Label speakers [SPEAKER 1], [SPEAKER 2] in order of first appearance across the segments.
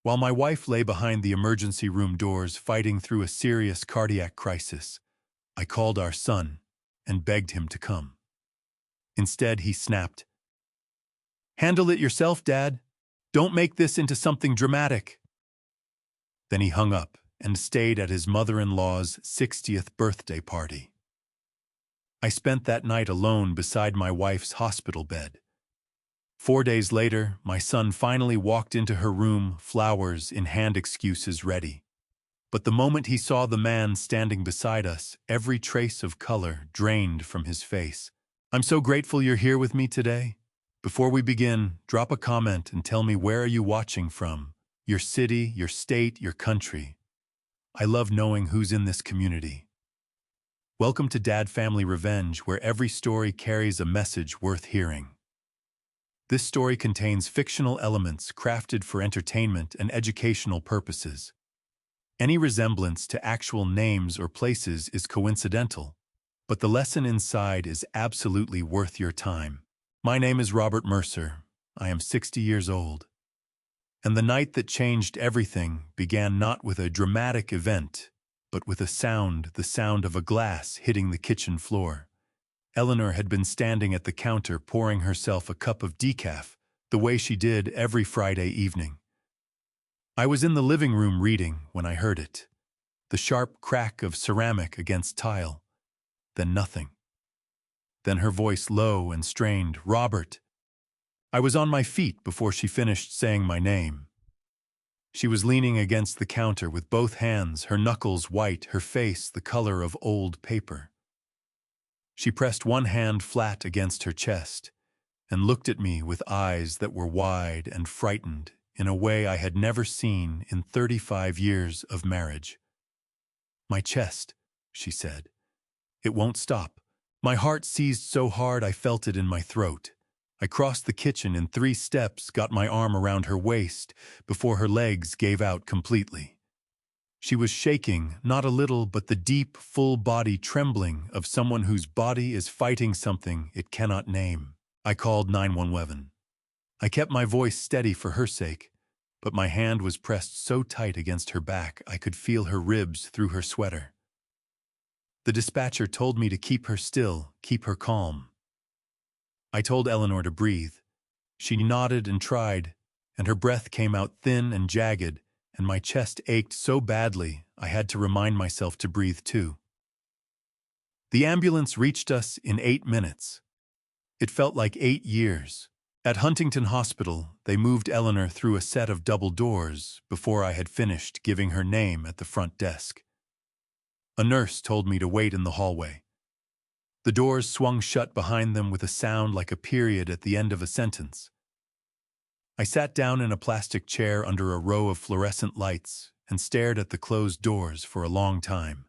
[SPEAKER 1] While my wife lay behind the emergency room doors fighting through a serious cardiac crisis, I called our son and begged him to come. Instead, he snapped, "Handle it yourself, Dad. Don't make this into something dramatic." Then he hung up and stayed at his mother-in-law's 60th birthday party. I spent that night alone beside my wife's hospital bed. 4 days later, my son finally walked into her room, flowers in hand, excuses ready. But the moment he saw the man standing beside us, every trace of color drained from his face. "I'm so grateful you're here with me today. Before we begin, drop a comment and tell me, where are you watching from? Your city, your state, your country. I love knowing who's in this community." Welcome to Dad Family Revenge, where every story carries a message worth hearing. This story contains fictional elements crafted for entertainment and educational purposes. Any resemblance to actual names or places is coincidental, but the lesson inside is absolutely worth your time. My name is Robert Mercer. I am 60 years old. And the night that changed everything began not with a dramatic event, but with a sound, the sound of a glass hitting the kitchen floor. Eleanor had been standing at the counter pouring herself a cup of decaf, the way she did every Friday evening. I was in the living room reading when I heard it. The sharp crack of ceramic against tile. Then nothing. Then her voice low and strained, "Robert." I was on my feet before she finished saying my name. She was leaning against the counter with both hands, her knuckles white, her face the color of old paper. She pressed one hand flat against her chest and looked at me with eyes that were wide and frightened in a way I had never seen in 35 years of marriage. "My chest," she said. "It won't stop." My heart seized so hard I felt it in my throat. I crossed the kitchen in 3 steps, got my arm around her waist before her legs gave out completely. She was shaking, not a little, but the deep, full body trembling of someone whose body is fighting something it cannot name. I called 911. I kept my voice steady for her sake, but my hand was pressed so tight against her back I could feel her ribs through her sweater. The dispatcher told me to keep her still, keep her calm. I told Eleanor to breathe. She nodded and tried, and her breath came out thin and jagged, and my chest ached so badly I had to remind myself to breathe too. The ambulance reached us in 8 minutes. It felt like 8 years. At Huntington Hospital, they moved Eleanor through a set of double doors before I had finished giving her name at the front desk. A nurse told me to wait in the hallway. The doors swung shut behind them with a sound like a period at the end of a sentence. I sat down in a plastic chair under a row of fluorescent lights and stared at the closed doors for a long time.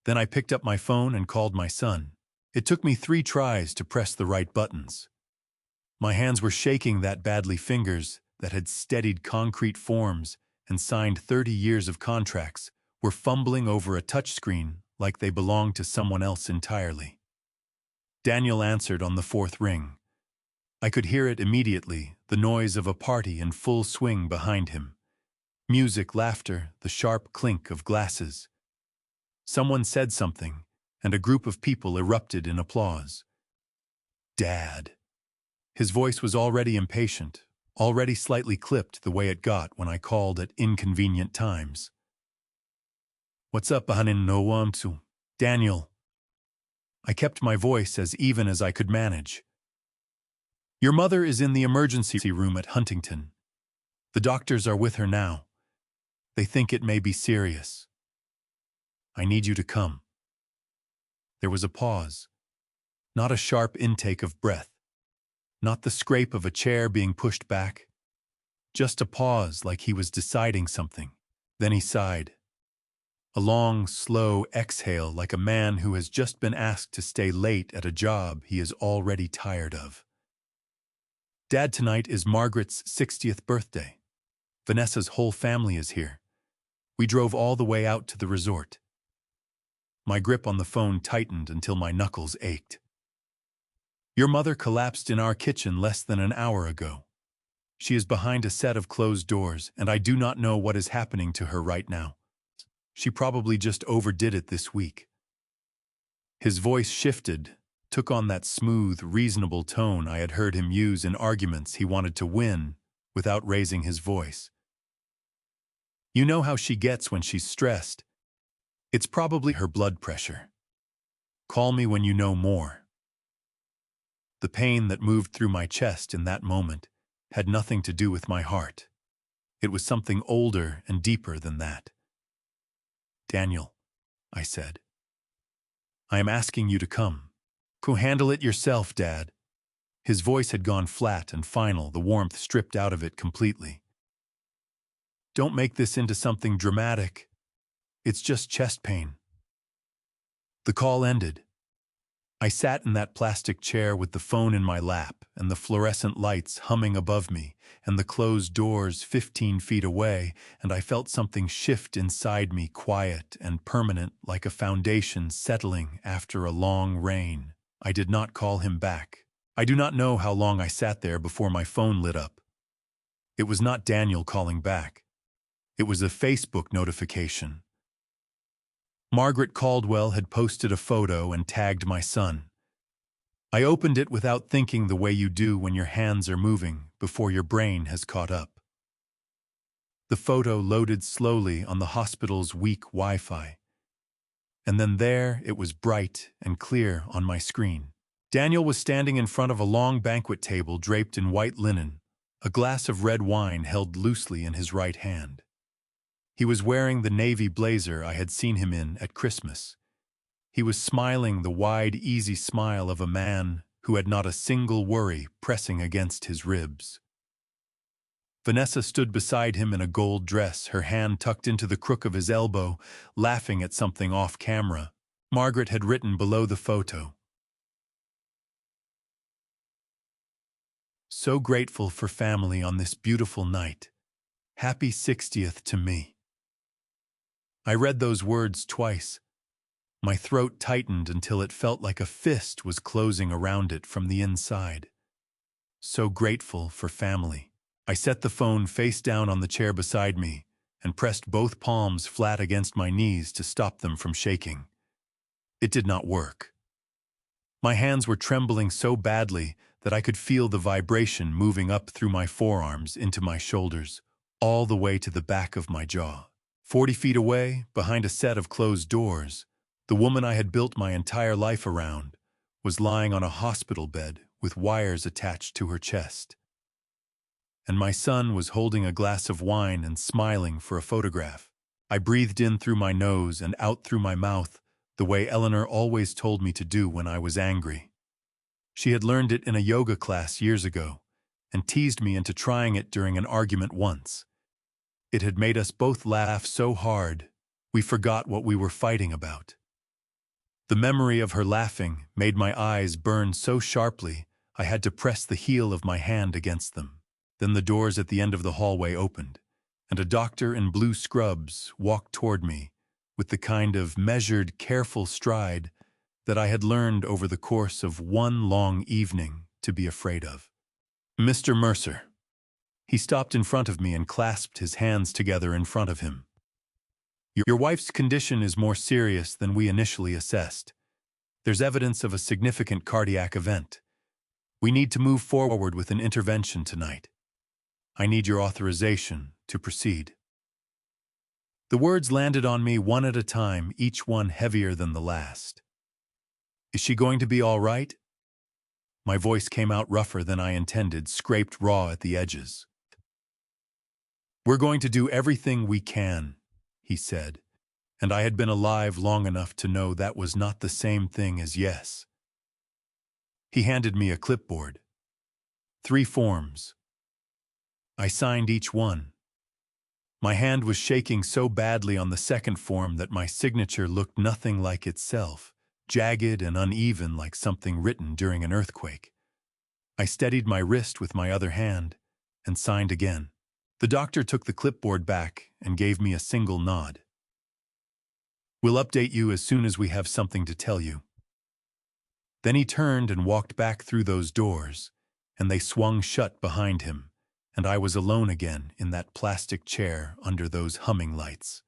[SPEAKER 1] Then I picked up my phone and called my son. It took me 3 tries to press the right buttons. My hands were shaking that badly, fingers that had steadied concrete forms and signed 30 years of contracts were fumbling over a touchscreen like they belonged to someone else entirely. Daniel answered on the 4th ring. I could hear it immediately, the noise of a party in full swing behind him. Music, laughter, the sharp clink of glasses. Someone said something, and a group of people erupted in applause. "Dad." His voice was already impatient, already slightly clipped the way it got when I called at inconvenient times. "What's up, Bahanin no wamtu?" "Daniel." I kept my voice as even as I could manage. "Your mother is in the emergency room at Huntington. The doctors are with her now. They think it may be serious. I need you to come." There was a pause. Not a sharp intake of breath. Not the scrape of a chair being pushed back. Just a pause, like he was deciding something. Then he sighed. A long, slow exhale, like a man who has just been asked to stay late at a job he is already tired of. "Dad, tonight is Margaret's 60th birthday. Vanessa's whole family is here. We drove all the way out to the resort." My grip on the phone tightened until my knuckles ached. "Your mother collapsed in our kitchen less than an hour ago. She is behind a set of closed doors, and I do not know what is happening to her right now. She probably just overdid it this week." His voice shifted, took on that smooth, reasonable tone I had heard him use in arguments he wanted to win without raising his voice. "You know how she gets when she's stressed. It's probably her blood pressure. Call me when you know more." The pain that moved through my chest in that moment had nothing to do with my heart. It was something older and deeper than that. "Daniel," I said, "I am asking you to come. Go handle it yourself, Dad." His voice had gone flat and final, the warmth stripped out of it completely. "Don't make this into something dramatic. It's just chest pain." The call ended. I sat in that plastic chair with the phone in my lap and the fluorescent lights humming above me and the closed doors 15 feet away, and I felt something shift inside me, quiet and permanent, like a foundation settling after a long rain. I did not call him back. I do not know how long I sat there before my phone lit up. It was not Daniel calling back. It was a Facebook notification. Margaret Caldwell had posted a photo and tagged my son. I opened it without thinking, the way you do when your hands are moving before your brain has caught up. The photo loaded slowly on the hospital's weak Wi-Fi. And then there it was, bright and clear on my screen. Daniel was standing in front of a long banquet table draped in white linen, a glass of red wine held loosely in his right hand. He was wearing the navy blazer I had seen him in at Christmas. He was smiling the wide, easy smile of a man who had not a single worry pressing against his ribs. Vanessa stood beside him in a gold dress, her hand tucked into the crook of his elbow, laughing at something off camera. Margaret had written below the photo, "So grateful for family on this beautiful night. Happy 60th to me." I read those words twice. My throat tightened until it felt like a fist was closing around it from the inside. So grateful for family. I set the phone face down on the chair beside me and pressed both palms flat against my knees to stop them from shaking. It did not work. My hands were trembling so badly that I could feel the vibration moving up through my forearms into my shoulders, all the way to the back of my jaw. 40 feet away, behind a set of closed doors, the woman I had built my entire life around was lying on a hospital bed with wires attached to her chest. And my son was holding a glass of wine and smiling for a photograph. I breathed in through my nose and out through my mouth, the way Eleanor always told me to do when I was angry. She had learned it in a yoga class years ago and teased me into trying it during an argument once. It had made us both laugh so hard, we forgot what we were fighting about. The memory of her laughing made my eyes burn so sharply I had to press the heel of my hand against them. Then the doors at the end of the hallway opened, and a doctor in blue scrubs walked toward me with the kind of measured, careful stride that I had learned over the course of one long evening to be afraid of. "Mr. Mercer." He stopped in front of me and clasped his hands together in front of him. "Your wife's condition is more serious than we initially assessed. There's evidence of a significant cardiac event. We need to move forward with an intervention tonight. I need your authorization to proceed." The words landed on me one at a time, each one heavier than the last. "Is she going to be all right?" My voice came out rougher than I intended, scraped raw at the edges. "We're going to do everything we can," he said, and I had been alive long enough to know that was not the same thing as yes. He handed me a clipboard. 3 forms. I signed each one. My hand was shaking so badly on the second form that my signature looked nothing like itself, jagged and uneven like something written during an earthquake. I steadied my wrist with my other hand and signed again. The doctor took the clipboard back and gave me a single nod. "We'll update you as soon as we have something to tell you." Then he turned and walked back through those doors, and they swung shut behind him, and I was alone again in that plastic chair under those humming lights.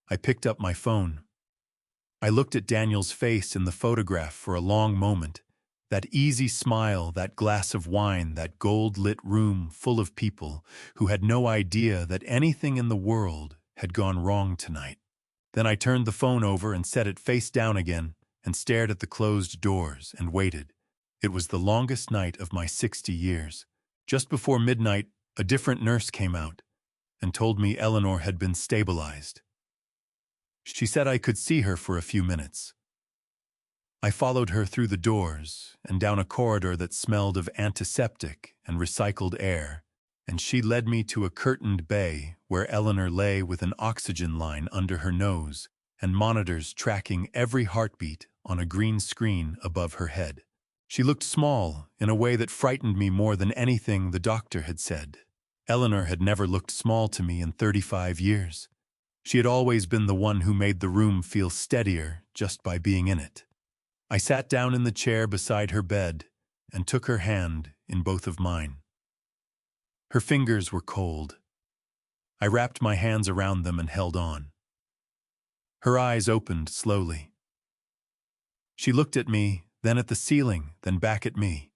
[SPEAKER 1] I picked up my phone. I looked at Daniel's face in the photograph for a long moment. That easy smile, that glass of wine, that gold-lit room full of people who had no idea that anything in the world had gone wrong tonight. Then I turned the phone over and set it face down again and stared at the closed doors and waited. It was the longest night of my 60 years. Just before midnight, a different nurse came out and told me Eleanor had been stabilized. She said I could see her for a few minutes. I followed her through the doors and down a corridor that smelled of antiseptic and recycled air, and she led me to a curtained bay where Eleanor lay with an oxygen line under her nose and monitors tracking every heartbeat on a green screen above her head. She looked small in a way that frightened me more than anything the doctor had said. Eleanor had never looked small to me in 35 years. She had always been the one who made the room feel steadier just by being in it. I sat down in the chair beside her bed and took her hand in both of mine. Her fingers were cold. I wrapped my hands around them and held on. Her eyes opened slowly. She looked at me, then at the ceiling, then back at me.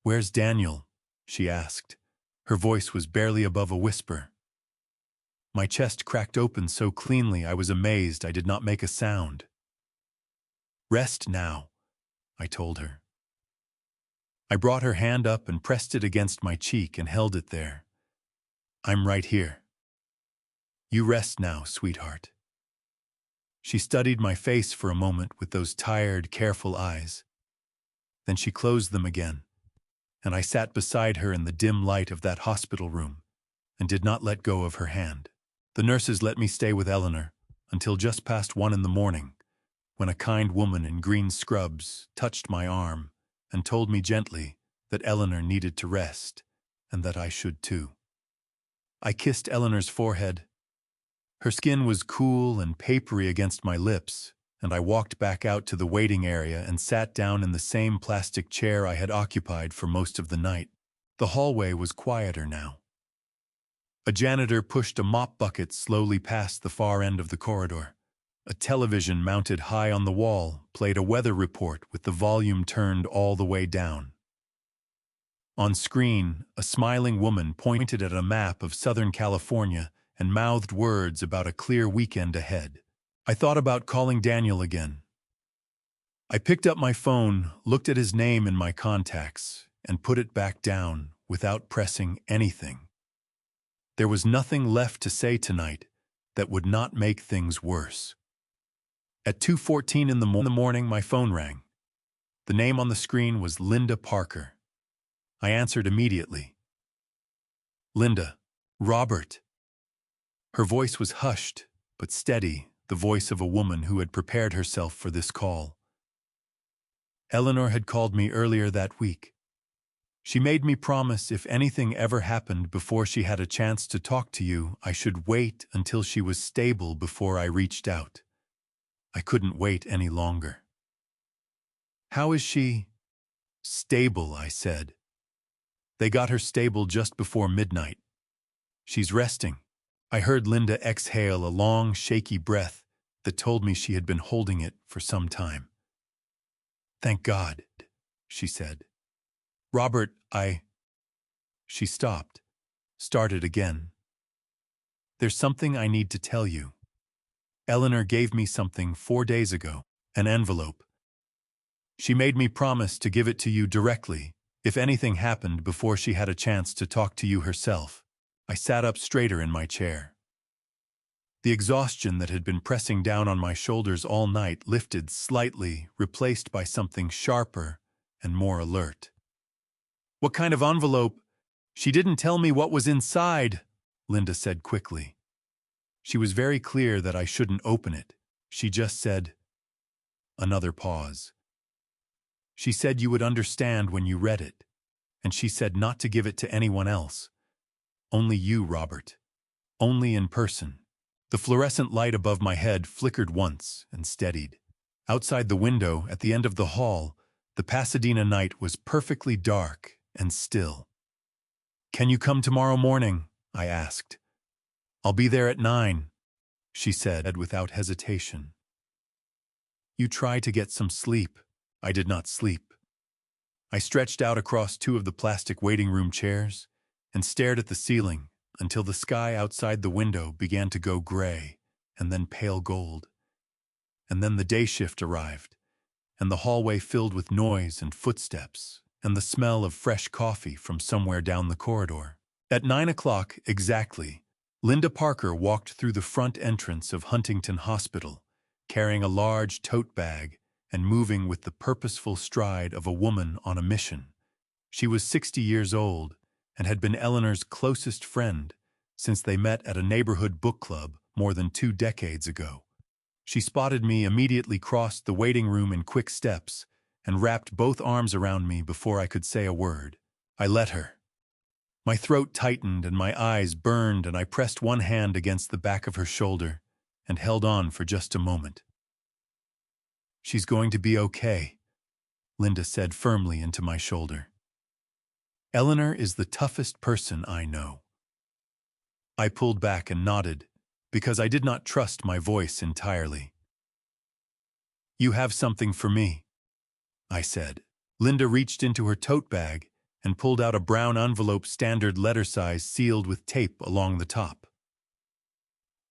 [SPEAKER 1] "Where's Daniel?" she asked. Her voice was barely above a whisper. My chest cracked open so cleanly I was amazed I did not make a sound. "Rest now," I told her. I brought her hand up and pressed it against my cheek and held it there. "I'm right here. You rest now, sweetheart." She studied my face for a moment with those tired, careful eyes. Then she closed them again, and I sat beside her in the dim light of that hospital room and did not let go of her hand. The nurses let me stay with Eleanor until just past 1 in the morning, when a kind woman in green scrubs touched my arm and told me gently that Eleanor needed to rest and that I should too. I kissed Eleanor's forehead. Her skin was cool and papery against my lips, and I walked back out to the waiting area and sat down in the same plastic chair I had occupied for most of the night. The hallway was quieter now. A janitor pushed a mop bucket slowly past the far end of the corridor. A television mounted high on the wall played a weather report with the volume turned all the way down. On screen, a smiling woman pointed at a map of Southern California and mouthed words about a clear weekend ahead. I thought about calling Daniel again. I picked up my phone, looked at his name in my contacts, and put it back down without pressing anything. There was nothing left to say tonight that would not make things worse. At 2:14 in the morning, my phone rang. The name on the screen was Linda Parker. I answered immediately. "Linda, Robert." Her voice was hushed, but steady, the voice of a woman who had prepared herself for this call. "Eleanor had called me earlier that week. She made me promise if anything ever happened before she had a chance to talk to you, I should wait until she was stable before I reached out. I couldn't wait any longer." "How is she?" "Stable," I said. "They got her stable just before midnight. She's resting." I heard Linda exhale a long, shaky breath that told me she had been holding it for some time. "Thank God," she said. "Robert, She stopped, started again. "There's something I need to tell you. Eleanor gave me something 4 days ago, an envelope. She made me promise to give it to you directly if anything happened before she had a chance to talk to you herself." I sat up straighter in my chair. The exhaustion that had been pressing down on my shoulders all night lifted slightly, replaced by something sharper and more alert. "What kind of envelope?" "She didn't tell me what was inside," Linda said quickly. She was very clear that I shouldn't open it. She just said, another pause. "She said you would understand when you read it, and she said not to give it to anyone else. Only you, Robert. Only in person." The fluorescent light above my head flickered once and steadied. Outside the window, at the end of the hall, the Pasadena night was perfectly dark and still. "Can you come tomorrow morning?" I asked. "I'll be there at 9, she said without hesitation. "You try to get some sleep." I did not sleep. I stretched out across two of the plastic waiting room chairs and stared at the ceiling until the sky outside the window began to go gray and then pale gold. And then the day shift arrived, and the hallway filled with noise and footsteps and the smell of fresh coffee from somewhere down the corridor. At 9 o'clock exactly, Linda Parker walked through the front entrance of Huntington Hospital, carrying a large tote bag and moving with the purposeful stride of a woman on a mission. She was 60 years old and had been Eleanor's closest friend since they met at a neighborhood book club more than 2 decades ago. She spotted me, immediately crossed the waiting room in quick steps, and wrapped both arms around me before I could say a word. I let her. My throat tightened and my eyes burned, and I pressed one hand against the back of her shoulder and held on for just a moment. "She's going to be okay," Linda said firmly into my shoulder. "Eleanor is the toughest person I know." I pulled back and nodded, because I did not trust my voice entirely. "You have something for me," I said. Linda reached into her tote bag and pulled out a brown envelope, standard letter size, sealed with tape along the top.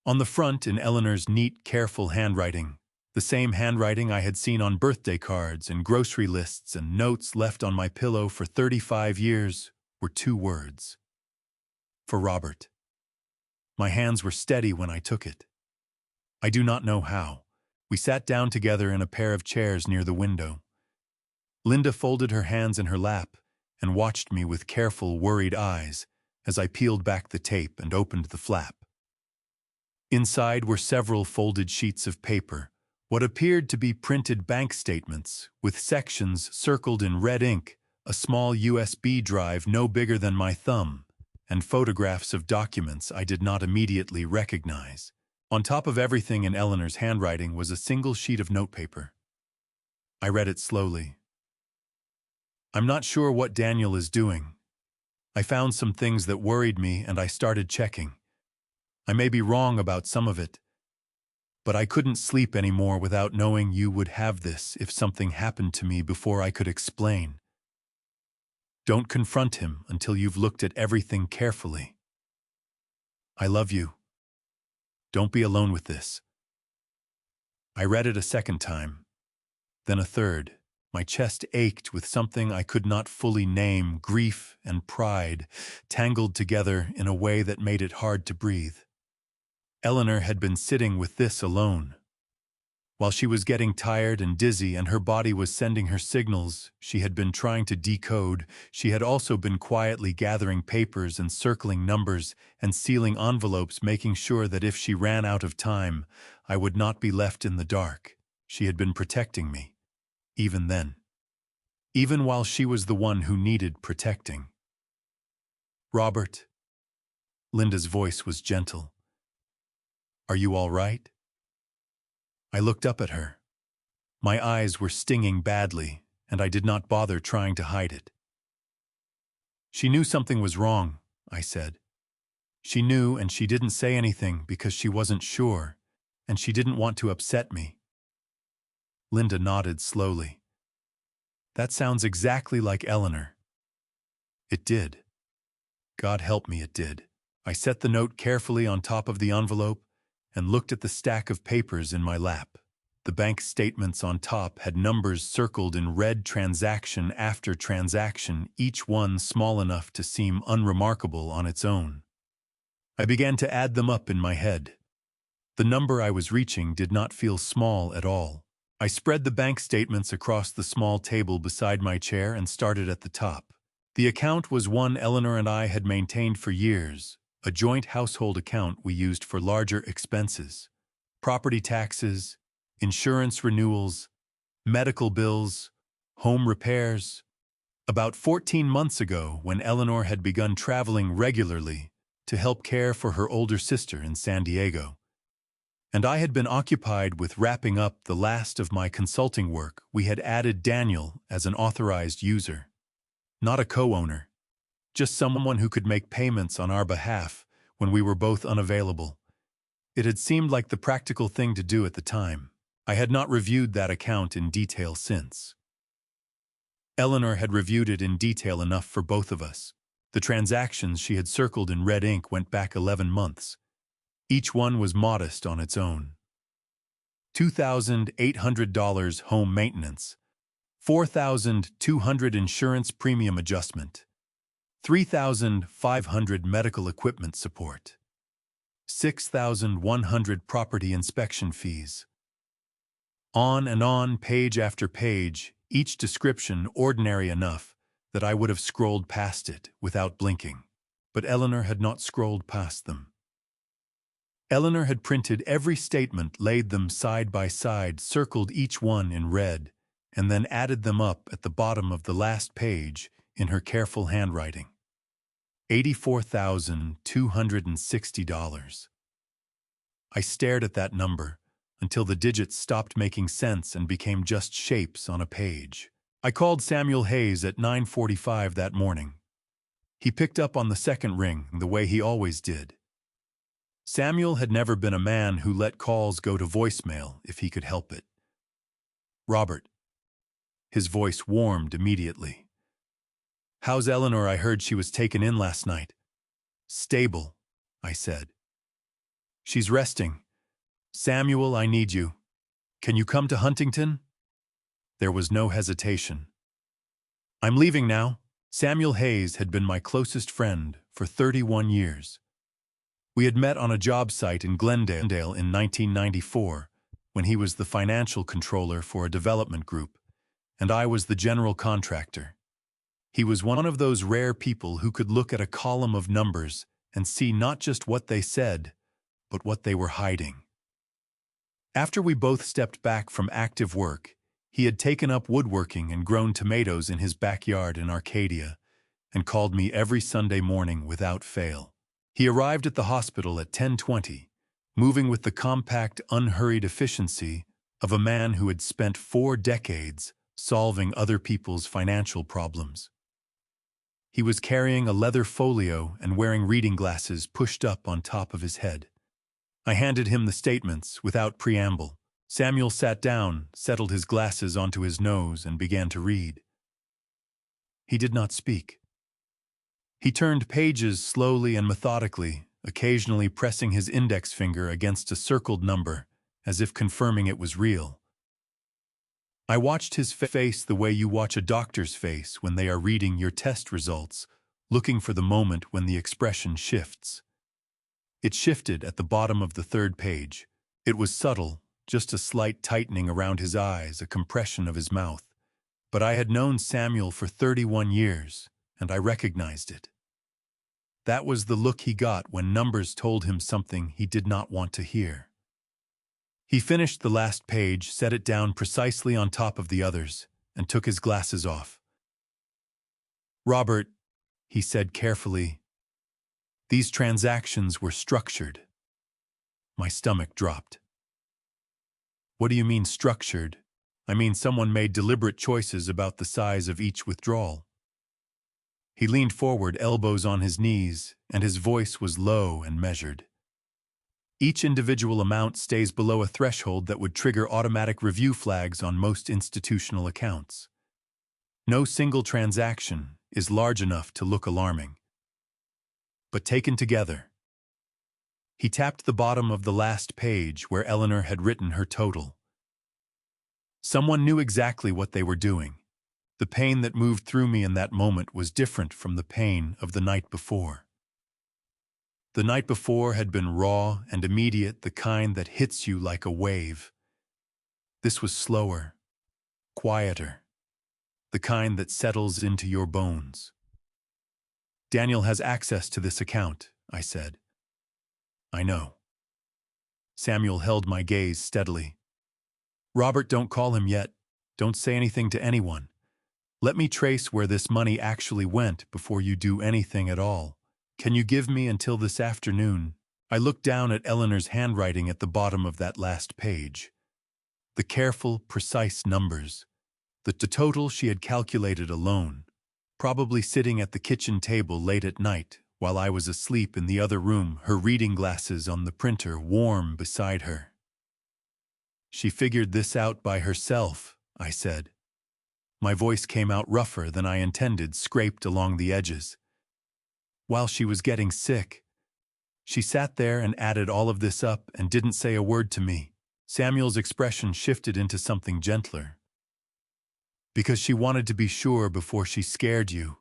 [SPEAKER 1] On the front, in Eleanor's neat, careful handwriting, the same handwriting I had seen on birthday cards and grocery lists and notes left on my pillow for 35 years, were 2 words. "For Robert." My hands were steady when I took it. I do not know how. We sat down together in a pair of chairs near the window. Linda folded her hands in her lap and watched me with careful, worried eyes as I peeled back the tape and opened the flap. Inside were several folded sheets of paper, what appeared to be printed bank statements, with sections circled in red ink, a small USB drive no bigger than my thumb, and photographs of documents I did not immediately recognize. On top of everything in Eleanor's handwriting was a single sheet of notepaper. I read it slowly. "I'm not sure what Daniel is doing. I found some things that worried me and I started checking. I may be wrong about some of it, but I couldn't sleep anymore without knowing you would have this if something happened to me before I could explain. Don't confront him until you've looked at everything carefully. I love you. Don't be alone with this." I read it a second time, then a third. My chest ached with something I could not fully name, grief and pride, tangled together in a way that made it hard to breathe. Eleanor had been sitting with this alone. While she was getting tired and dizzy and her body was sending her signals she had been trying to decode, she had also been quietly gathering papers and circling numbers and sealing envelopes, making sure that if she ran out of time, I would not be left in the dark. She had been protecting me, even then. Even while she was the one who needed protecting. "Robert," Linda's voice was gentle. "Are you all right?" I looked up at her. My eyes were stinging badly, and I did not bother trying to hide it. "She knew something was wrong," I said. "She knew, and she didn't say anything because she wasn't sure, and she didn't want to upset me." Linda nodded slowly. "That sounds exactly like Eleanor." It did. God help me, it did. I set the note carefully on top of the envelope and looked at the stack of papers in my lap. The bank statements on top had numbers circled in red, transaction after transaction, each one small enough to seem unremarkable on its own. I began to add them up in my head. The number I was reaching did not feel small at all. I spread the bank statements across the small table beside my chair and started at the top. The account was one Eleanor and I had maintained for years, a joint household account we used for larger expenses, property taxes, insurance renewals, medical bills, home repairs. About 14 months ago, when Eleanor had begun traveling regularly to help care for her older sister in San Diego, and I had been occupied with wrapping up the last of my consulting work, we had added Daniel as an authorized user. Not a co-owner, just someone who could make payments on our behalf when we were both unavailable. It had seemed like the practical thing to do at the time. I had not reviewed that account in detail since. Eleanor had reviewed it in detail enough for both of us. The transactions she had circled in red ink went back 11 months. Each one was modest on its own. $2,800 home maintenance, $4,200 insurance premium adjustment, $3,500 medical equipment support, $6,100 property inspection fees. On and on, page after page, each description ordinary enough that I would have scrolled past it without blinking. But Eleanor had not scrolled past them. Eleanor had printed every statement, laid them side by side, circled each one in red, and then added them up at the bottom of the last page in her careful handwriting. $84,260. I stared at that number until the digits stopped making sense and became just shapes on a page. I called Samuel Hayes at 9:45 that morning. He picked up on the second ring the way he always did. Samuel had never been a man who let calls go to voicemail if he could help it. "Robert." His voice warmed immediately. "How's Eleanor? I heard she was taken in last night." "Stable," I said. "She's resting. Samuel, I need you. Can you come to Huntington?" There was no hesitation. "I'm leaving now." Samuel Hayes had been my closest friend for 31 years. We had met on a job site in Glendale in 1994 when he was the financial controller for a development group, and I was the general contractor. He was one of those rare people who could look at a column of numbers and see not just what they said, but what they were hiding. After we both stepped back from active work, he had taken up woodworking and grown tomatoes in his backyard in Arcadia, and called me every Sunday morning without fail. He arrived at the hospital at 10:20, moving with the compact, unhurried efficiency of a man who had spent 4 decades solving other people's financial problems. He was carrying a leather folio and wearing reading glasses pushed up on top of his head. I handed him the statements without preamble. Samuel sat down, settled his glasses onto his nose, and began to read. He did not speak. He turned pages slowly and methodically, occasionally pressing his index finger against a circled number, as if confirming it was real. I watched his face the way you watch a doctor's face when they are reading your test results, looking for the moment when the expression shifts. It shifted at the bottom of the 3rd page. It was subtle, just a slight tightening around his eyes, a compression of his mouth. But I had known Samuel for 31 years, and I recognized it. That was the look he got when numbers told him something he did not want to hear. He finished the last page, set it down precisely on top of the others, and took his glasses off. "Robert," he said carefully, "these transactions were structured." My stomach dropped. "What do you mean structured?" "I mean someone made deliberate choices about the size of each withdrawal." He leaned forward, elbows on his knees, and his voice was low and measured. "Each individual amount stays below a threshold that would trigger automatic review flags on most institutional accounts. No single transaction is large enough to look alarming. But taken together." He tapped the bottom of the last page where Eleanor had written her total. Someone knew exactly what they were doing. The pain that moved through me in that moment was different from the pain of the night before. The night before had been raw and immediate, the kind that hits you like a wave. This was slower, quieter, the kind that settles into your bones. "Daniel has access to this account," I said. "I know." Samuel held my gaze steadily. "Robert, don't call him yet. Don't say anything to anyone. Let me trace where this money actually went before you do anything at all. Can you give me until this afternoon?" I looked down at Eleanor's handwriting at the bottom of that last page. The careful, precise numbers. The total she had calculated alone. probably sitting at the kitchen table late at night while I was asleep in the other room, her reading glasses on the printer warm beside her. She figured this out by herself, I said. My voice came out rougher than I intended, scraped along the edges. While she was getting sick, she sat there and added all of this up and didn't say a word to me. Samuel's expression shifted into something gentler. Because she wanted to be sure before she scared you.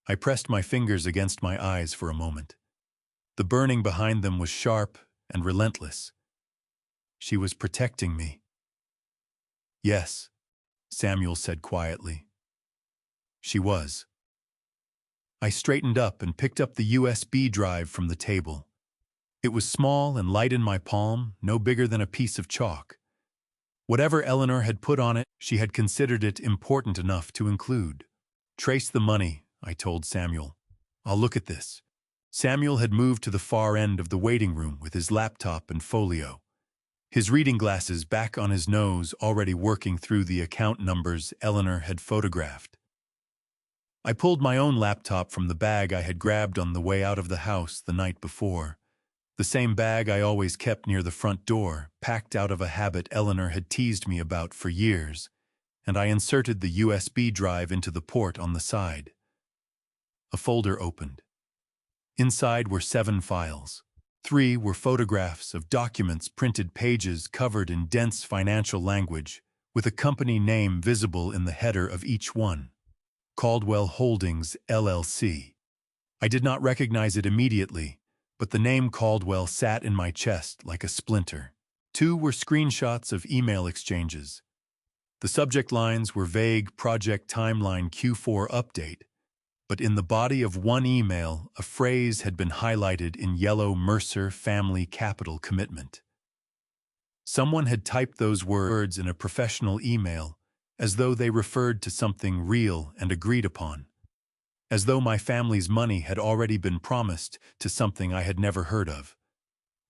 [SPEAKER 1] I pressed my fingers against my eyes for a moment. The burning behind them was sharp and relentless. She was protecting me. Yes, Samuel said quietly. She was. I straightened up and picked up the USB drive from the table. It was small and light in my palm, no bigger than a piece of chalk. Whatever Eleanor had put on it, she had considered it important enough to include. Trace the money, I told Samuel. I'll look at this. Samuel had moved to the far end of the waiting room with his laptop and folio. His reading glasses back on his nose, already working through the account numbers Eleanor had photographed. I pulled my own laptop from the bag I had grabbed on the way out of the house the night before. The same bag I always kept near the front door, packed out of a habit Eleanor had teased me about for years, and I inserted the USB drive into the port on the side. A folder opened. Inside were 7 files. 3 were photographs of documents, printed pages covered in dense financial language, with a company name visible in the header of each one. Caldwell Holdings, LLC. I did not recognize it immediately, but the name Caldwell sat in my chest like a splinter. 2 were screenshots of email exchanges. The subject lines were vague Project Timeline Q4 update, but in the body of one email, a phrase had been highlighted in yellow: Mercer Family Capital Commitment. Someone had typed those words in a professional email, as though they referred to something real and agreed upon. As though my family's money had already been promised to something I had never heard of.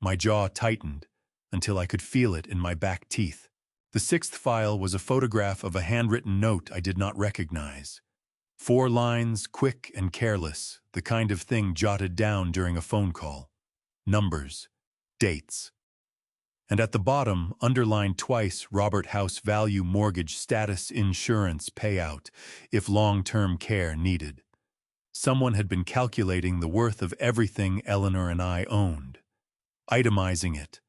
[SPEAKER 1] My jaw tightened until I could feel it in my back teeth. The 6th file was a photograph of a handwritten note I did not recognize. 4 lines, quick and careless, the kind of thing jotted down during a phone call. Numbers, dates. And at the bottom, underlined twice, Robert House Value Mortgage Status Insurance Payout, if long-term care needed. Someone had been calculating the worth of everything Eleanor and I owned, itemizing it,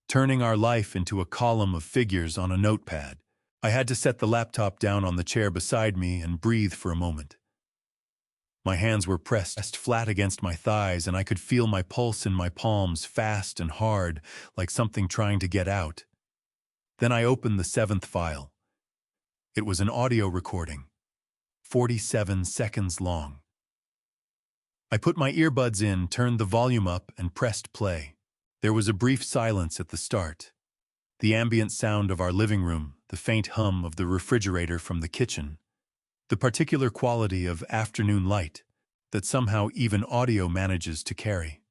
[SPEAKER 1] turning our life into a column of figures on a notepad. I had to set the laptop down on the chair beside me and breathe for a moment. My hands were pressed flat against my thighs, and I could feel my pulse in my palms, fast and hard, like something trying to get out. Then I opened the 7th file. It was an audio recording, 47 seconds long. I put my earbuds in, turned the volume up, and pressed play. There was a brief silence at the start. The ambient sound of our living room, the faint hum of the refrigerator from the kitchen, the particular quality of afternoon light that somehow even audio manages to carry.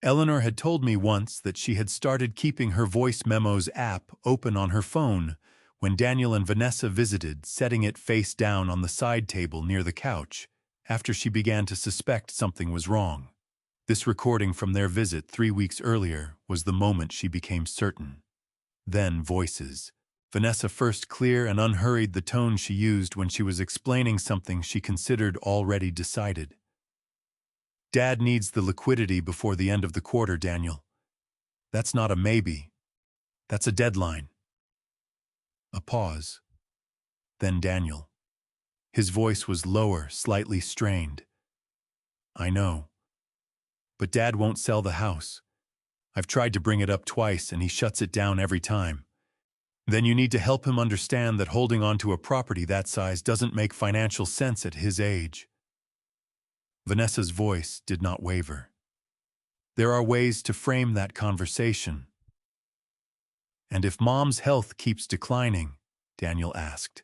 [SPEAKER 1] Eleanor had told me once that she had started keeping her voice memos app open on her phone when Daniel and Vanessa visited, setting it face down on the side table near the couch after she began to suspect something was wrong. This recording from their visit 3 weeks earlier was the moment she became certain. Then voices. Vanessa first, clear and unhurried, the tone she used when she was explaining something she considered already decided. Dad needs the liquidity before the end of the quarter, Daniel. That's not a maybe. That's a deadline. A pause. Then Daniel. His voice was lower, slightly strained. I know. But Dad won't sell the house. I've tried to bring it up twice, and he shuts it down every time. Then you need to help him understand that holding on to a property that size doesn't make financial sense at his age. Vanessa's voice did not waver. There are ways to frame that conversation. And if Mom's health keeps declining, Daniel asked,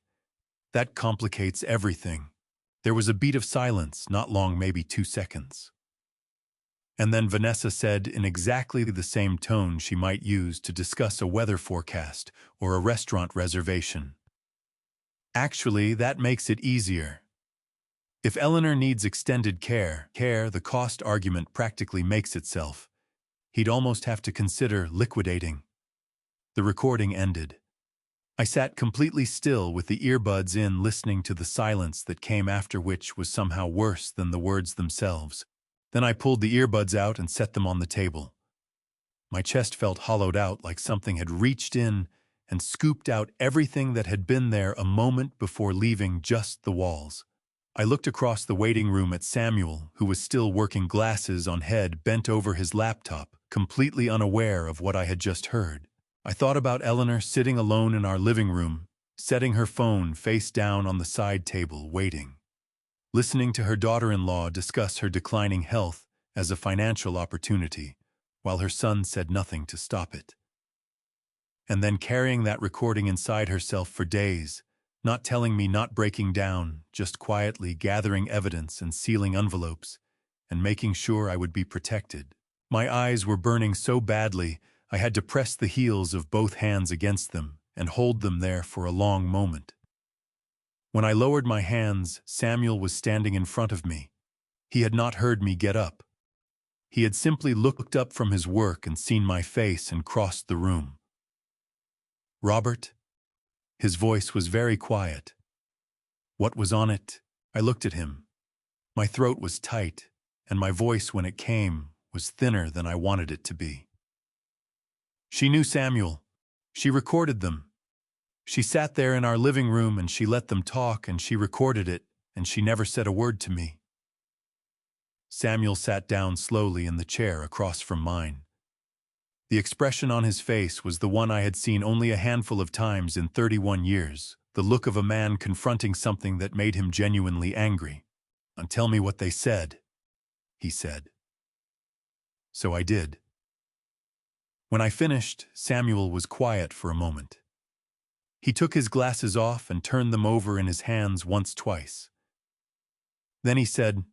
[SPEAKER 1] that complicates everything. There was a beat of silence, not long, maybe 2 seconds. And then Vanessa said in exactly the same tone she might use to discuss a weather forecast or a restaurant reservation. Actually, that makes it easier. If Eleanor needs extended care, the cost argument practically makes itself. He'd almost have to consider liquidating. The recording ended. I sat completely still with the earbuds in, listening to the silence that came after, which was somehow worse than the words themselves. Then I pulled the earbuds out and set them on the table. My chest felt hollowed out, like something had reached in and scooped out everything that had been there a moment before, leaving just the walls. I looked across the waiting room at Samuel, who was still working, glasses on head, bent over his laptop, completely unaware of what I had just heard. I thought about Eleanor sitting alone in our living room, setting her phone face down on the side table, waiting. Listening to her daughter-in-law discuss her declining health as a financial opportunity, while her son said nothing to stop it. And then carrying that recording inside herself for days, not telling me, not breaking down, just quietly gathering evidence and sealing envelopes, and making sure I would be protected. My eyes were burning so badly, I had to press the heels of both hands against them and hold them there for a long moment. When I lowered my hands, Samuel was standing in front of me. He had not heard me get up. He had simply looked up from his work and seen my face and crossed the room. "Robert?" His voice was very quiet. "What was on it?" I looked at him. My throat was tight, and my voice, when it came, was thinner than I wanted it to be. She knew Samuel. She recorded them. She sat there in our living room and she let them talk and she recorded it, and she never said a word to me. Samuel sat down slowly in the chair across from mine. The expression on his face was the one I had seen only a handful of times in 31 years, the look of a man confronting something that made him genuinely angry. "Tell me what they said," he said. So I did. When I finished, Samuel was quiet for a moment. He took his glasses off and turned them over in his hands twice. Then he said,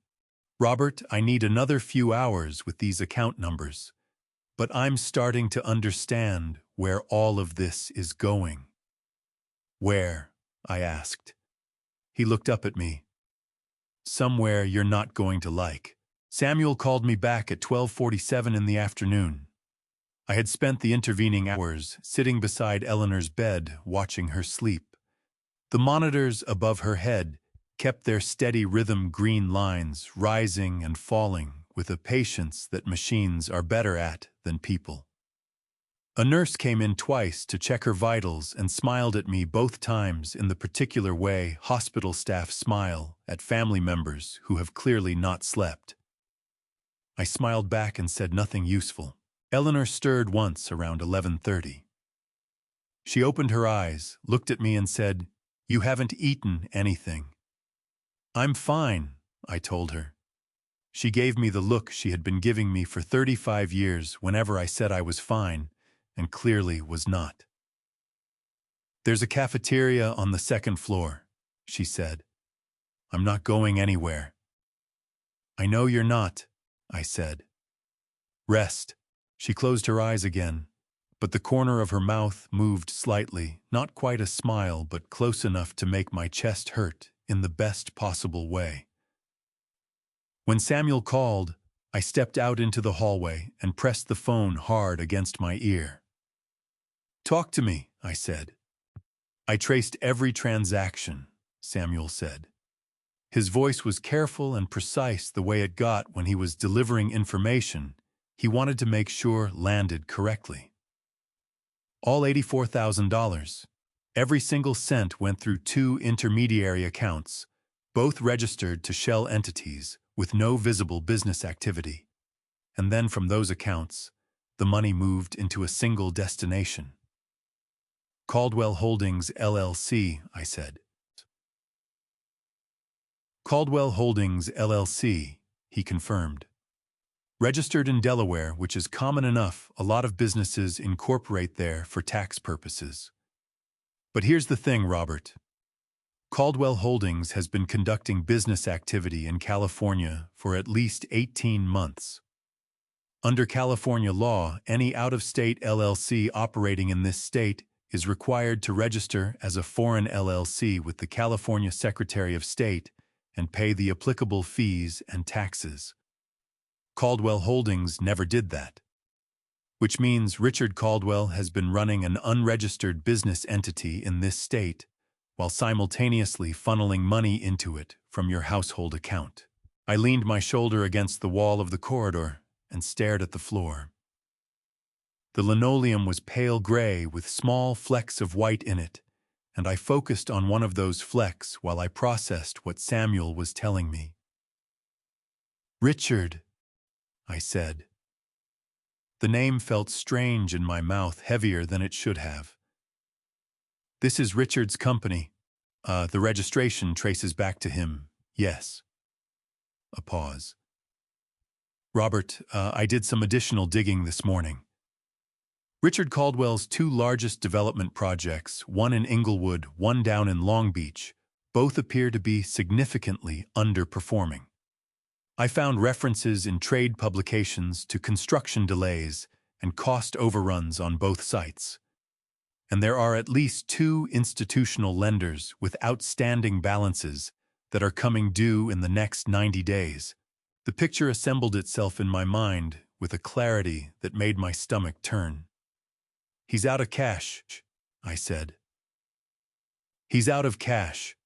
[SPEAKER 1] "Robert, I need another few hours with these account numbers, but I'm starting to understand where all of this is going." "Where?" I asked. He looked up at me. "Somewhere you're not going to like." Samuel called me back at 12:47 in the afternoon. I had spent the intervening hours sitting beside Eleanor's bed, watching her sleep. The monitors above her head kept their steady rhythm, green lines rising and falling with a patience that machines are better at than people. A nurse came in twice to check her vitals and smiled at me both times in the particular way hospital staff smile at family members who have clearly not slept. I smiled back and said nothing useful. Eleanor stirred once around 11:30. She opened her eyes, looked at me and said, "You haven't eaten anything." "I'm fine," I told her. She gave me the look she had been giving me for 35 years whenever I said I was fine, and clearly was not. "There's a cafeteria on the second floor," she said. "I'm not going anywhere." "I know you're not," I said. "Rest." She closed her eyes again, but the corner of her mouth moved slightly, not quite a smile, but close enough to make my chest hurt in the best possible way. When Samuel called, I stepped out into the hallway and pressed the phone hard against my ear. "Talk to me," I said. "I traced every transaction," Samuel said. His voice was careful and precise, the way it got when he was delivering information he wanted to make sure landed correctly. "All $84,000. Every single cent went through 2 intermediary accounts, both registered to shell entities with no visible business activity. And then from those accounts, the money moved into a single destination." "Caldwell Holdings, LLC," I said. "Caldwell Holdings, LLC," he confirmed. "Registered in Delaware, which is common enough. A lot of businesses incorporate there for tax purposes. But here's the thing, Robert. Caldwell Holdings has been conducting business activity in California for at least 18 months. Under California law, any out-of-state LLC operating in this state is required to register as a foreign LLC with the California Secretary of State and pay the applicable fees and taxes. Caldwell Holdings never did that, which means Richard Caldwell has been running an unregistered business entity in this state while simultaneously funneling money into it from your household account. I leaned my shoulder against the wall of the corridor and stared at the floor. The linoleum was pale gray with small flecks of white in it, and I focused on one of those flecks while I processed what Samuel was telling me. "Richard," I said. The name felt strange in my mouth, heavier than it should have. "This is Richard's company. The registration traces back to him, yes." A pause. "Robert, I did some additional digging this morning. Richard Caldwell's two largest development projects, one in Inglewood, one down in Long Beach, both appear to be significantly underperforming. I found references in trade publications to construction delays and cost overruns on both sites. And there are at least 2 institutional lenders with outstanding balances that are coming due in the next 90 days. The picture assembled itself in my mind with a clarity that made my stomach turn. "He's out of cash," I said. "He's out of cash,"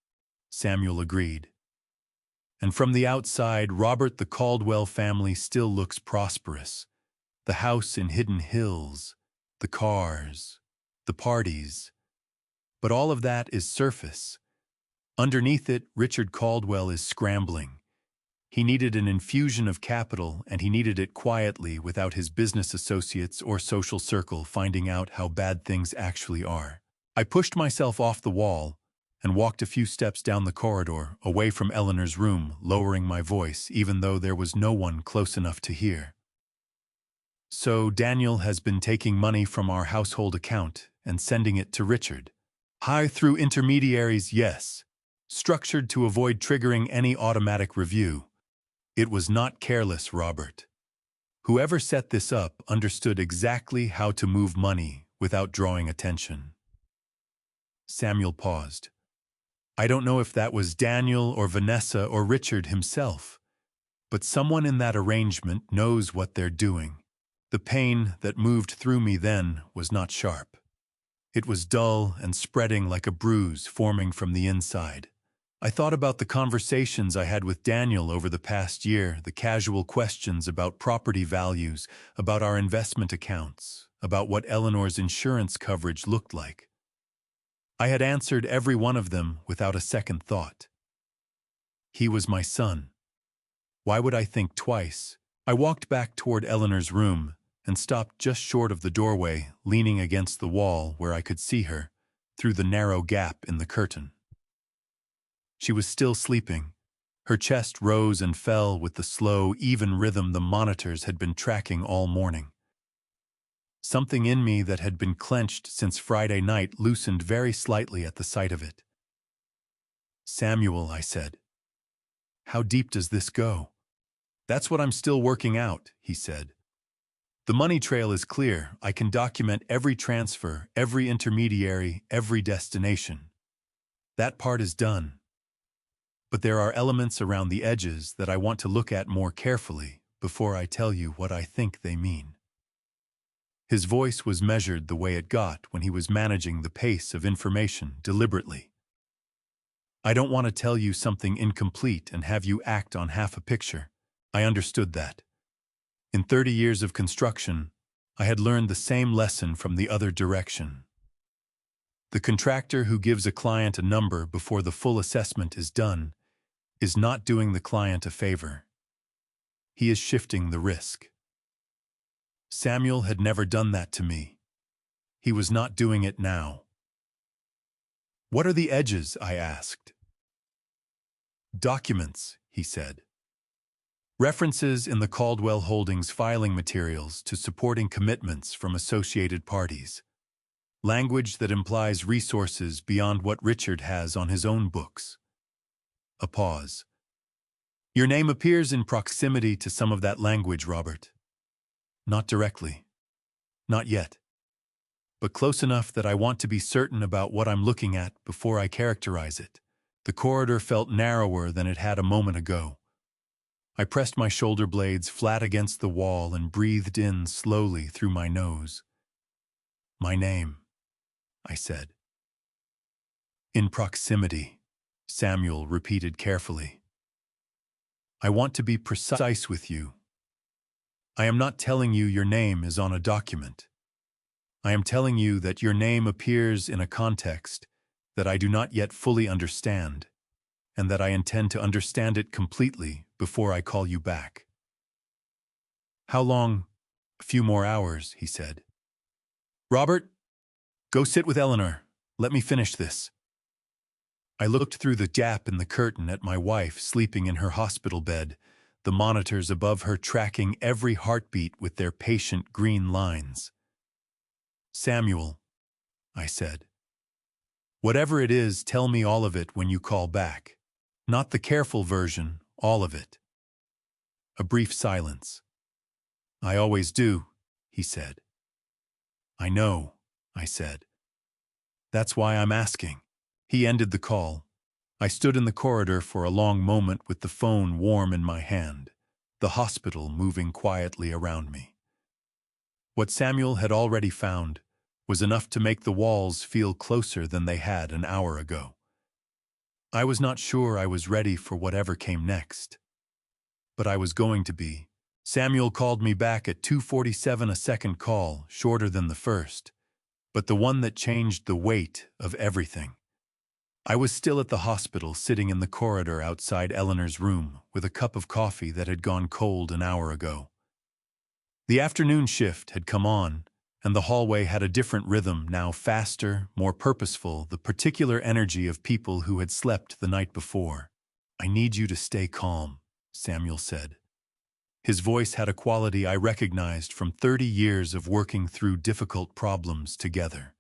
[SPEAKER 1] Samuel agreed. "And from the outside, Robert, the Caldwell family still looks prosperous. The house in Hidden Hills, the cars, the parties. But all of that is surface. Underneath it, Richard Caldwell is scrambling. He needed an infusion of capital, and he needed it quietly without his business associates or social circle finding out how bad things actually are." I pushed myself off the wall and walked a few steps down the corridor, away from Eleanor's room, lowering my voice even though there was no one close enough to hear. "So Daniel has been taking money from our household account and sending it to Richard. High through intermediaries, yes. Structured to avoid triggering any automatic review. It was not careless, Robert. Whoever set this up understood exactly how to move money without drawing attention." Samuel paused. "I don't know if that was Daniel or Vanessa or Richard himself, but someone in that arrangement knows what they're doing." The pain that moved through me then was not sharp. It was dull and spreading like a bruise forming from the inside. I thought about the conversations I had with Daniel over the past year, the casual questions about property values, about our investment accounts, about what Eleanor's insurance coverage looked like. I had answered every one of them without a second thought. He was my son. Why would I think twice? I walked back toward Eleanor's room and stopped just short of the doorway, leaning against the wall where I could see her, through the narrow gap in the curtain. She was still sleeping. Her chest rose and fell with the slow, even rhythm the monitors had been tracking all morning. Something in me that had been clenched since Friday night loosened very slightly at the sight of it. "Samuel," I said, "how deep does this go?" "That's what I'm still working out," he said. "The money trail is clear. I can document every transfer, every intermediary, every destination. That part is done. But there are elements around the edges that I want to look at more carefully before I tell you what I think they mean." His voice was measured the way it got when he was managing the pace of information deliberately. "I don't want to tell you something incomplete and have you act on half a picture. I understood that. In 30 years of construction, I had learned the same lesson from the other direction. The contractor who gives a client a number before the full assessment is done is not doing the client a favor. He is shifting the risk. Samuel had never done that to me. He was not doing it now." "What are the edges?" I asked. "Documents," he said. "References in the Caldwell Holdings filing materials to supporting commitments from associated parties. Language that implies resources beyond what Richard has on his own books." A pause. "Your name appears in proximity to some of that language, Robert." "Not directly. Not yet. But close enough that I want to be certain about what I'm looking at before I characterize it. The corridor felt narrower than it had a moment ago. I pressed my shoulder blades flat against the wall and breathed in slowly through my nose. "My name," I said. "In proximity," Samuel repeated carefully. "I want to be precise with you. I am not telling you your name is on a document. I am telling you that your name appears in a context that I do not yet fully understand, and that I intend to understand it completely before I call you back." "How long?" "A few more hours," he said. "Robert, go sit with Eleanor. Let me finish this." I looked through the gap in the curtain at my wife sleeping in her hospital bed, the monitors above her tracking every heartbeat with their patient green lines. "Samuel," I said, "whatever it is, tell me all of it when you call back. Not the careful version, all of it." A brief silence. "I always do," he said. "I know," I said. "That's why I'm asking." He ended the call. I stood in the corridor for a long moment with the phone warm in my hand, the hospital moving quietly around me. What Samuel had already found was enough to make the walls feel closer than they had an hour ago. I was not sure I was ready for whatever came next. But I was going to be. Samuel called me back at 2:47, a second call, shorter than the first, but the one that changed the weight of everything. I was still at the hospital, sitting in the corridor outside Eleanor's room with a cup of coffee that had gone cold an hour ago. The afternoon shift had come on, and the hallway had a different rhythm, now faster, more purposeful, the particular energy of people who had slept the night before. "I need you to stay calm," Samuel said. His voice had a quality I recognized from 30 years of working through difficult problems together.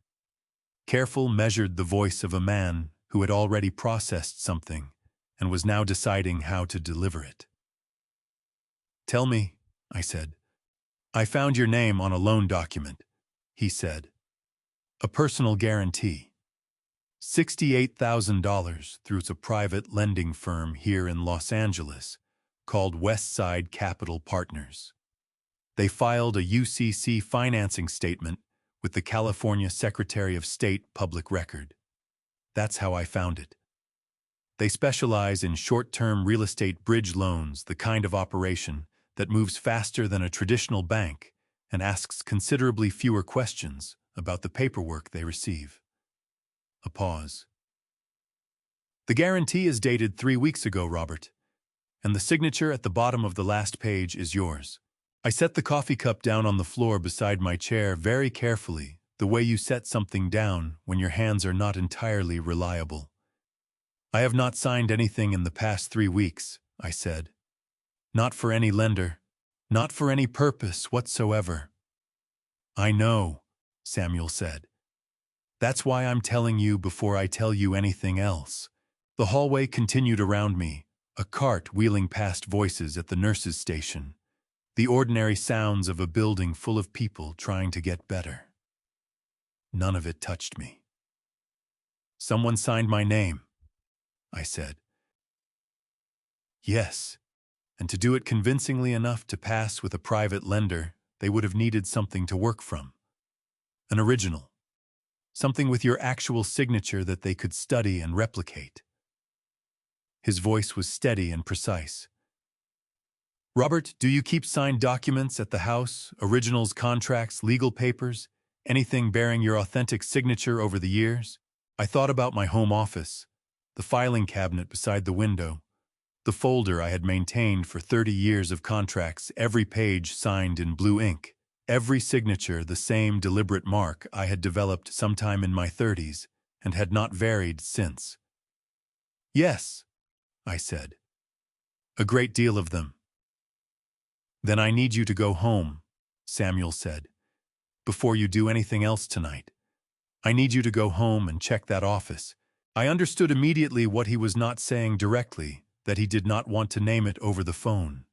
[SPEAKER 1] Careful, measured, the voice of a man who had already processed something and was now deciding how to deliver it. "Tell me," I said. "I found your name on a loan document," he said. "A personal guarantee. $68,000 through a private lending firm here in Los Angeles called Westside Capital Partners. They filed a UCC financing statement with the California Secretary of State Public Record. That's how I found it. They specialize in short-term real estate bridge loans, the kind of operation that moves faster than a traditional bank and asks considerably fewer questions about the paperwork they receive." A pause. "The guarantee is dated 3 weeks ago, Robert, and the signature at the bottom of the last page is yours." I set the coffee cup down on the floor beside my chair very carefully, the way you set something down when your hands are not entirely reliable. "I have not signed anything in the past 3 weeks, I said. "Not for any lender, not for any purpose whatsoever." "I know," Samuel said. "That's why I'm telling you before I tell you anything else." The hallway continued around me, a cart wheeling past voices at the nurse's station, the ordinary sounds of a building full of people trying to get better. None of it touched me. "Someone signed my name," I said. "Yes, and to do it convincingly enough to pass with a private lender, they would have needed something to work from. An original. Something with your actual signature that they could study and replicate." His voice was steady and precise. "Robert, do you keep signed documents at the house, originals, contracts, legal papers, anything bearing your authentic signature over the years?" I thought about my home office, the filing cabinet beside the window, the folder I had maintained for 30 years of contracts, every page signed in blue ink, every signature the same deliberate mark I had developed sometime in my 30s and had not varied since. "Yes," I said. "A great deal of them." "Then I need you to go home," Samuel said, "before you do anything else tonight. I need you to go home and check that office." I understood immediately what he was not saying directly, that he did not want to name it over the phone.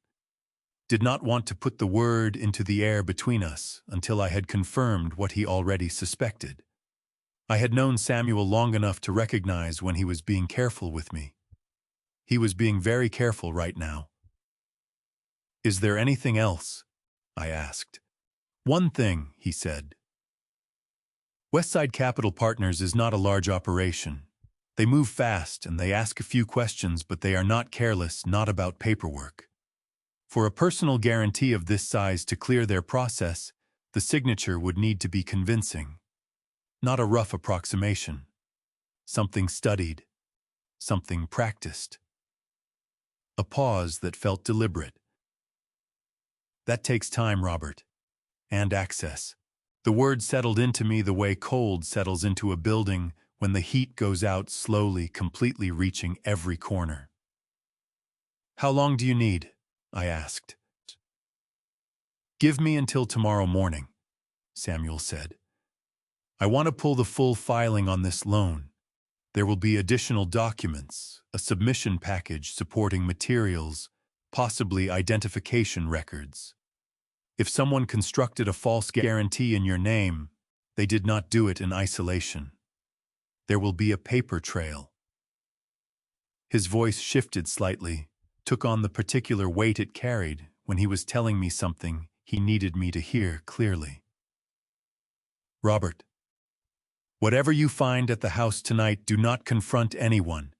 [SPEAKER 1] Did not want to put the word into the air between us until I had confirmed what he already suspected. I had known Samuel long enough to recognize when he was being careful with me. He was being very careful right now. "Is there anything else?" I asked. "One thing," he said. Westside Capital Partners is not a large operation. They move fast and they ask a few questions, but they are not careless, not about paperwork. For a personal guarantee of this size to clear their process, the signature would need to be convincing. Not a rough approximation. Something studied. Something practiced. A pause that felt deliberate. "That takes time, Robert. And access." The word settled into me the way cold settles into a building when the heat goes out slowly, completely reaching every corner. "How long do you need?" I asked. "Give me until tomorrow morning," Samuel said. "I want to pull the full filing on this loan. There will be additional documents, a submission package supporting materials, possibly identification records. If someone constructed a false guarantee in your name, they did not do it in isolation. There will be a paper trail." His voice shifted slightly, took on the particular weight it carried when he was telling me something he needed me to hear clearly. "Robert, whatever you find at the house tonight, do not confront anyone.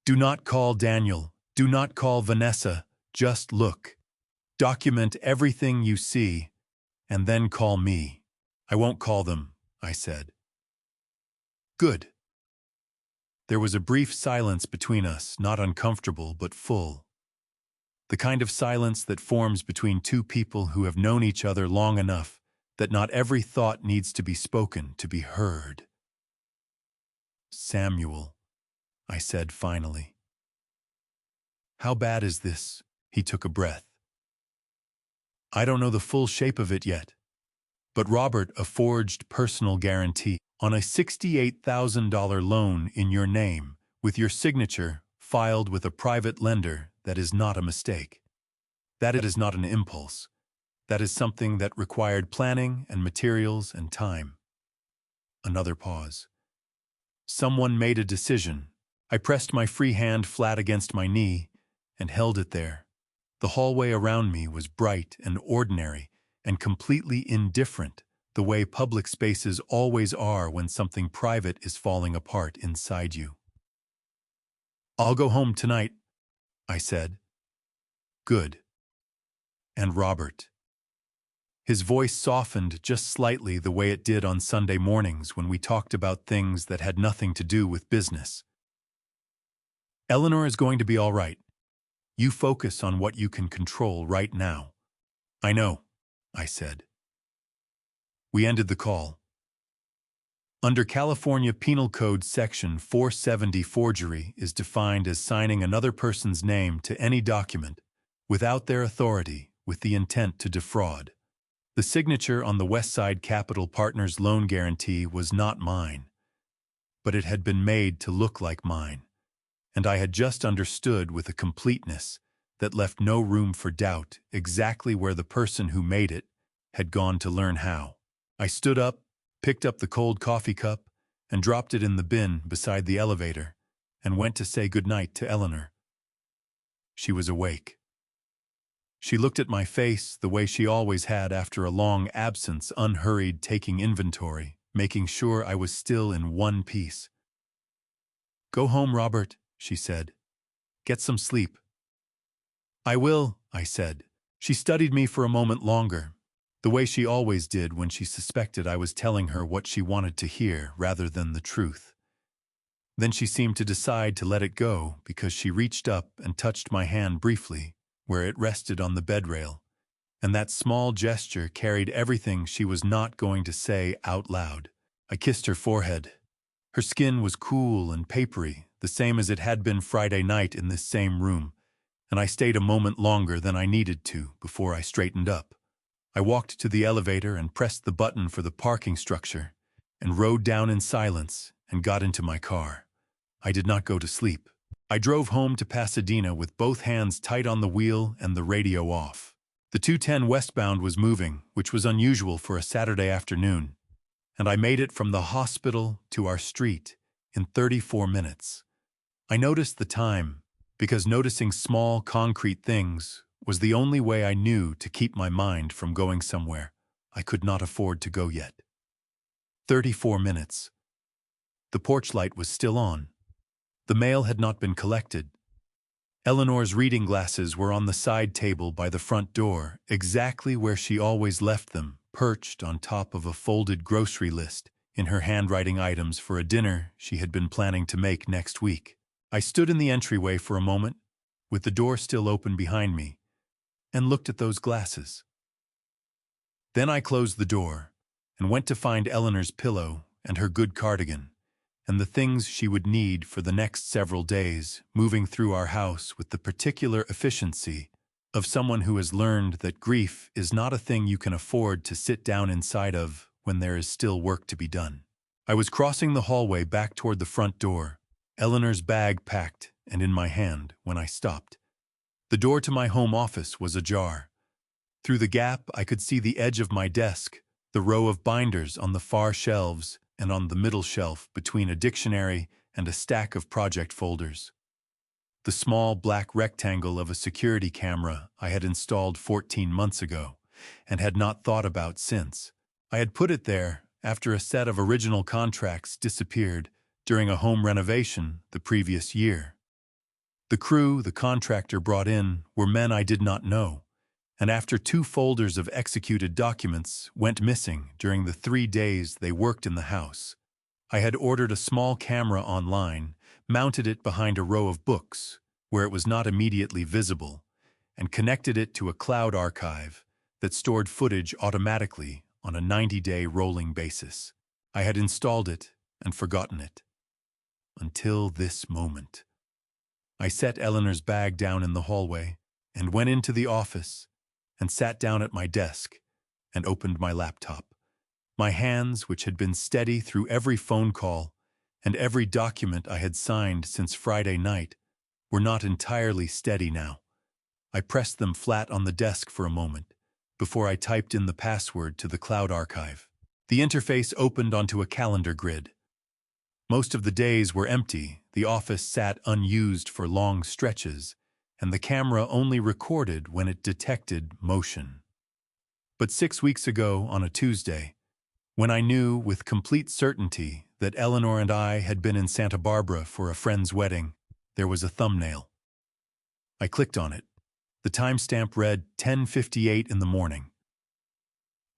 [SPEAKER 1] Do not call Daniel. Do not call Vanessa. Just look. Document everything you see, and then call me." "I won't call them," I said. "Good." There was a brief silence between us, not uncomfortable but full. The kind of silence that forms between two people who have known each other long enough that not every thought needs to be spoken to be heard. "Samuel," I said finally. "How bad is this?" He took a breath. "I don't know the full shape of it yet. But Robert, a forged personal guarantee on a $68,000 loan in your name, with your signature filed with a private lender, that is not a mistake. That it is not an impulse. That is something that required planning and materials and time." Another pause. "Someone made a decision." I pressed my free hand flat against my knee and held it there. The hallway around me was bright and ordinary and completely indifferent, the way public spaces always are when something private is falling apart inside you. "I'll go home tonight," I said. "Good. And Robert." His voice softened just slightly the way it did on Sunday mornings when we talked about things that had nothing to do with business. "Eleanor is going to be all right. You focus on what you can control right now." "I know," I said. We ended the call. Under California Penal Code Section 470, forgery is defined as signing another person's name to any document without their authority with the intent to defraud. The signature on the Westside Capital Partners loan guarantee was not mine, but it had been made to look like mine, and I had just understood with a completeness that left no room for doubt exactly where the person who made it had gone to learn how. I stood up, picked up the cold coffee cup, and dropped it in the bin beside the elevator, and went to say goodnight to Eleanor. She was awake. She looked at my face the way she always had after a long absence, unhurried, taking inventory, making sure I was still in one piece. "Go home, Robert," she said. "Get some sleep." "I will," I said. She studied me for a moment longer, the way she always did when she suspected I was telling her what she wanted to hear rather than the truth. Then she seemed to decide to let it go because she reached up and touched my hand briefly, where it rested on the bedrail, and that small gesture carried everything she was not going to say out loud. I kissed her forehead. Her skin was cool and papery, the same as it had been Friday night in this same room, and I stayed a moment longer than I needed to before I straightened up. I walked to the elevator and pressed the button for the parking structure, and rode down in silence and got into my car. I did not go to sleep. I drove home to Pasadena with both hands tight on the wheel and the radio off. The 210 westbound was moving, which was unusual for a Saturday afternoon. and I made it from the hospital to our street in 34 minutes. I noticed the time because noticing small, concrete things was the only way I knew to keep my mind from going somewhere I could not afford to go yet. 34 minutes. The porch light was still on. The mail had not been collected. Eleanor's reading glasses were on the side table by the front door, exactly where she always left them, perched on top of a folded grocery list in her handwriting items for a dinner she had been planning to make next week. I stood in the entryway for a moment, with the door still open behind me, and looked at those glasses. Then I closed the door and went to find Eleanor's pillow and her good cardigan, and the things she would need for the next several days, moving through our house with the particular efficiency of someone who has learned that grief is not a thing you can afford to sit down inside of when there is still work to be done. I was crossing the hallway back toward the front door, Eleanor's bag packed and in my hand, when I stopped. The door to my home office was ajar. Through the gap, I could see the edge of my desk, the row of binders on the far shelves, and on the middle shelf between a dictionary and a stack of project folders. The small black rectangle of a security camera I had installed 14 months ago and had not thought about since. I had put it there after a set of original contracts disappeared during a home renovation the previous year. The crew the contractor brought in were men I did not know, and after 2 folders of executed documents went missing during the 3 days they worked in the house, I had ordered a small camera online, mounted it behind a row of books, where it was not immediately visible, and connected it to a cloud archive that stored footage automatically on a 90-day rolling basis. I had installed it and forgotten it. Until this moment. I set Eleanor's bag down in the hallway and went into the office and sat down at my desk and opened my laptop. My hands, which had been steady through every phone call and every document I had signed since Friday night, were not entirely steady now. I pressed them flat on the desk for a moment before I typed in the password to the cloud archive. The interface opened onto a calendar grid. Most of the days were empty, the office sat unused for long stretches, and the camera only recorded when it detected motion. But 6 weeks ago, on a Tuesday, when I knew with complete certainty that Eleanor and I had been in Santa Barbara for a friend's wedding, there was a thumbnail. I clicked on it. The timestamp read 10:58 in the morning.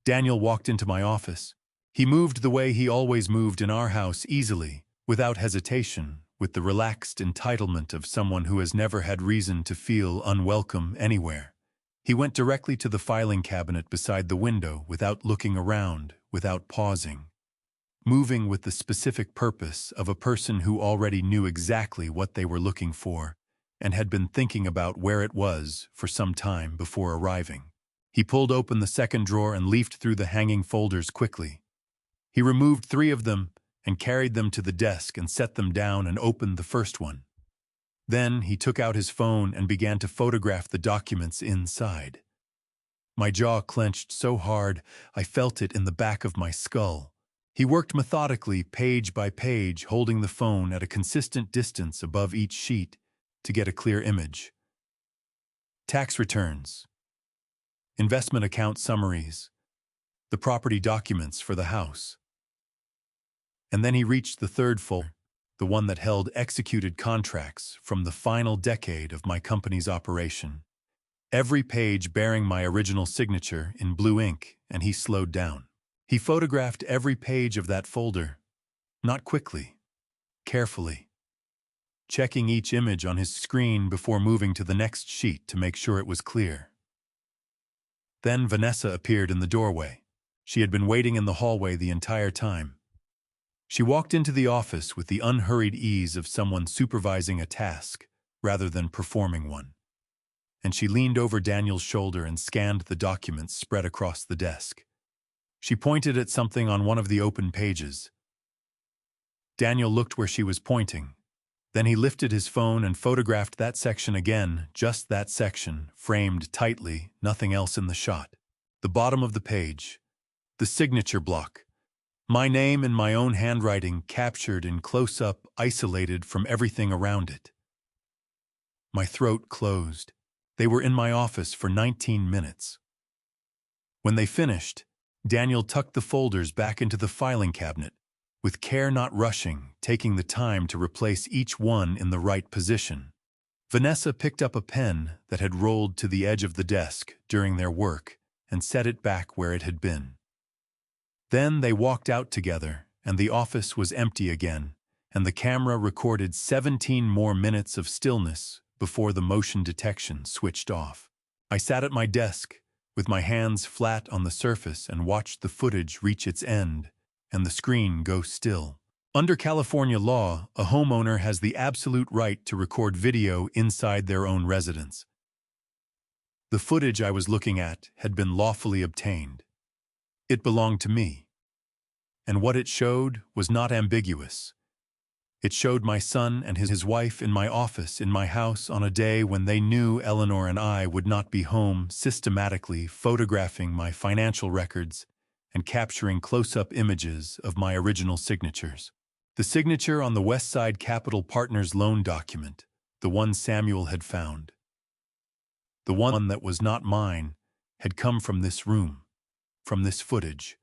[SPEAKER 1] Daniel walked into my office. He moved the way he always moved in our house, easily, without hesitation, with the relaxed entitlement of someone who has never had reason to feel unwelcome anywhere. He went directly to the filing cabinet beside the window without looking around, without pausing, moving with the specific purpose of a person who already knew exactly what they were looking for and had been thinking about where it was for some time before arriving. He pulled open the second drawer and leafed through the hanging folders quickly. He removed 3 of them and carried them to the desk and set them down and opened the first one. Then he took out his phone and began to photograph the documents inside. My jaw clenched so hard I felt it in the back of my skull. He worked methodically, page by page, holding the phone at a consistent distance above each sheet to get a clear image. Tax returns, investment account summaries, the property documents for the house. And then he reached the third folder, the one that held executed contracts from the final decade of my company's operation. Every page bearing my original signature in blue ink, and he slowed down. He photographed every page of that folder, not quickly, carefully, checking each image on his screen before moving to the next sheet to make sure it was clear. Then Vanessa appeared in the doorway. She had been waiting in the hallway the entire time. She walked into the office with the unhurried ease of someone supervising a task rather than performing one, and she leaned over Daniel's shoulder and scanned the documents spread across the desk. She pointed at something on one of the open pages. Daniel looked where she was pointing. Then he lifted his phone and photographed that section again, just that section, framed tightly, nothing else in the shot. The bottom of the page, the signature block, My name in my own handwriting, captured in close-up, isolated from everything around it. My throat closed. They were in my office for 19 minutes. When they finished, Daniel tucked the folders back into the filing cabinet, with care not rushing, taking the time to replace each one in the right position. Vanessa picked up a pen that had rolled to the edge of the desk during their work and set it back where it had been. Then they walked out together, and the office was empty again, and the camera recorded 17 more minutes of stillness before the motion detection switched off. I sat at my desk, with my hands flat on the surface, and watched the footage reach its end and the screen go still. Under California law, a homeowner has the absolute right to record video inside their own residence. The footage I was looking at had been lawfully obtained. It belonged to me. And what it showed was not ambiguous. It showed my son and his wife in my office in my house on a day when they knew Eleanor and I would not be home, systematically photographing my financial records and capturing close-up images of my original signatures. The signature on the Westside Capital Partners loan document, the one Samuel had found. The one that was not mine had come from this room, from this footage,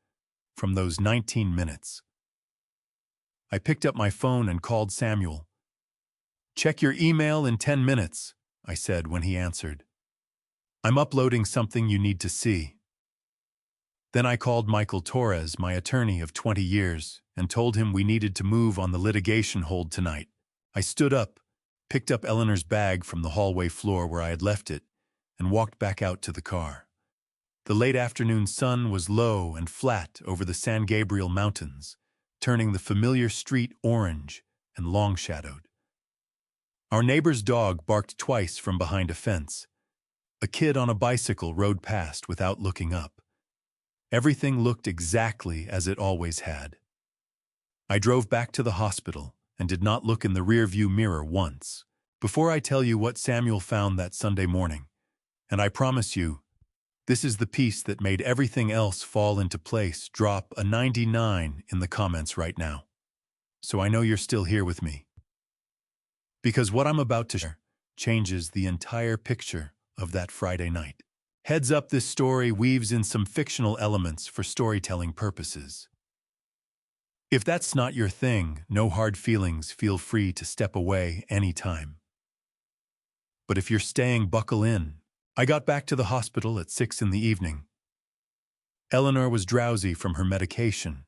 [SPEAKER 1] from those 19 minutes. I picked up my phone and called Samuel. "Check your email in 10 minutes, I said when he answered. "I'm uploading something you need to see." Then I called Michael Torres, my attorney of 20 years, and told him we needed to move on the litigation hold tonight. I stood up, picked up Eleanor's bag from the hallway floor where I had left it, and walked back out to the car. The late afternoon sun was low and flat over the San Gabriel Mountains, turning the familiar street orange and long-shadowed. Our neighbor's dog barked twice from behind a fence. A kid on a bicycle rode past without looking up. Everything looked exactly as it always had. I drove back to the hospital and did not look in the rearview mirror once. Before I tell you what Samuel found that Sunday morning, and I promise you, this is the piece that made everything else fall into place, drop a 99 in the comments right now. So I know you're still here with me. Because what I'm about to share changes the entire picture of that Friday night. Heads up, this story weaves in some fictional elements for storytelling purposes. If that's not your thing, no hard feelings, feel free to step away anytime. But if you're staying, buckle in. I got back to the hospital at 6 in the evening. Eleanor was drowsy from her medication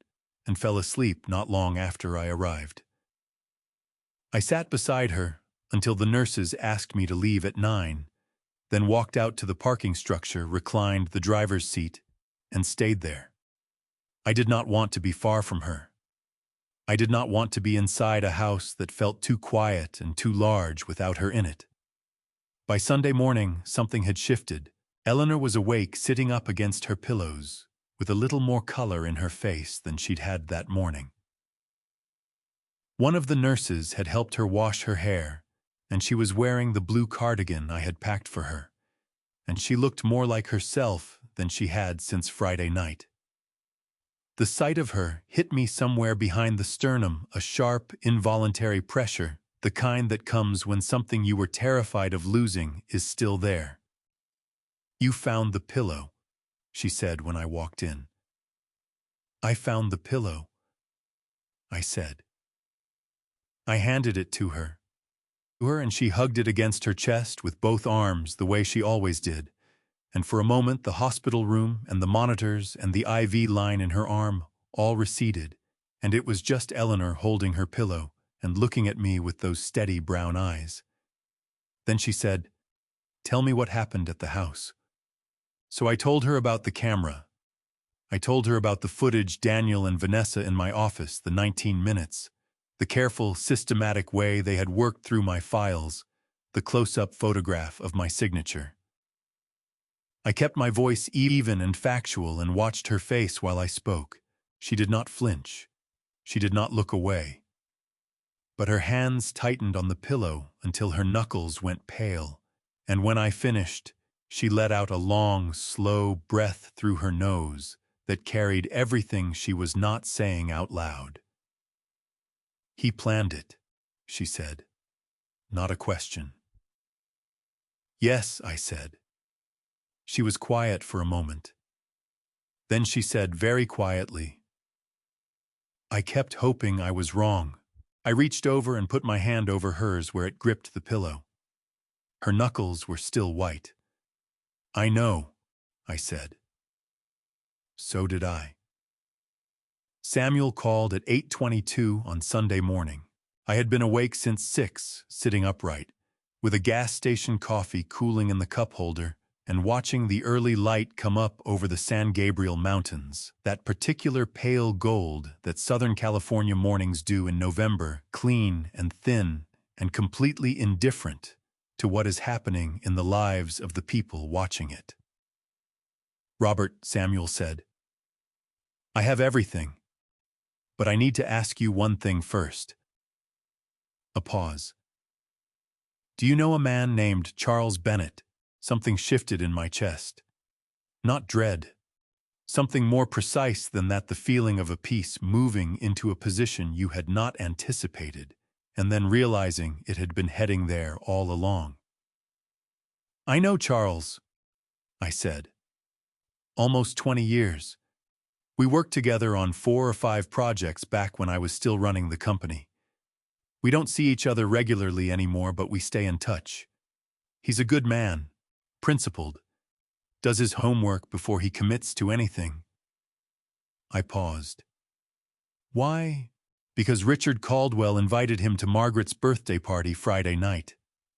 [SPEAKER 1] and fell asleep not long after I arrived. I sat beside her until the nurses asked me to leave at 9, then walked out to the parking structure, reclined the driver's seat, and stayed there. I did not want to be far from her. I did not want to be inside a house that felt too quiet and too large without her in it. By Sunday morning, something had shifted. Eleanor was awake, sitting up against her pillows, with a little more color in her face than she'd had that morning. One of the nurses had helped her wash her hair, and she was wearing the blue cardigan I had packed for her, and she looked more like herself than she had since Friday night. The sight of her hit me somewhere behind the sternum, a sharp, involuntary pressure, the kind that comes when something you were terrified of losing is still there. "You found the pillow," she said when I walked in. "I found the pillow," I said. I handed it to her, and she hugged it against her chest with both arms the way she always did, and for a moment the hospital room and the monitors and the IV line in her arm all receded, and it was just Eleanor holding her pillow and looking at me with those steady brown eyes. Then she said, "Tell me what happened at the house." So I told her about the camera. I told her about the footage, Daniel and Vanessa in my office, the 19 minutes, the careful, systematic way they had worked through my files, the close-up photograph of my signature. I kept my voice even and factual and watched her face while I spoke. She did not flinch. She did not look away. But her hands tightened on the pillow until her knuckles went pale, and when I finished, she let out a long, slow breath through her nose that carried everything she was not saying out loud. "He planned it," she said. Not a question. "Yes," I said. She was quiet for a moment. Then she said very quietly, "I kept hoping I was wrong." I reached over and put my hand over hers where it gripped the pillow. Her knuckles were still white. "I know," I said. So did I. Samuel called at 8:22 on Sunday morning. I had been awake since 6, sitting upright, with a gas station coffee cooling in the cup holder and watching the early light come up over the San Gabriel Mountains, that particular pale gold that Southern California mornings do in November, clean and thin and completely indifferent to what is happening in the lives of the people watching it. "Robert," Samuel said, "I have everything, but I need to ask you one thing first." A pause. "Do you know a man named Charles Bennett?" Something shifted in my chest. Not dread. Something more precise than that, the feeling of a piece moving into a position you had not anticipated, and then realizing it had been heading there all along. "I know Charles," I said. "Almost 20 years. We worked together on 4 or 5 projects back when I was still running the company. We don't see each other regularly anymore, but we stay in touch. He's a good man. Principled, does his homework before he commits to anything." I paused. "Why?" "Because Richard Caldwell invited him to Margaret's birthday party Friday night,"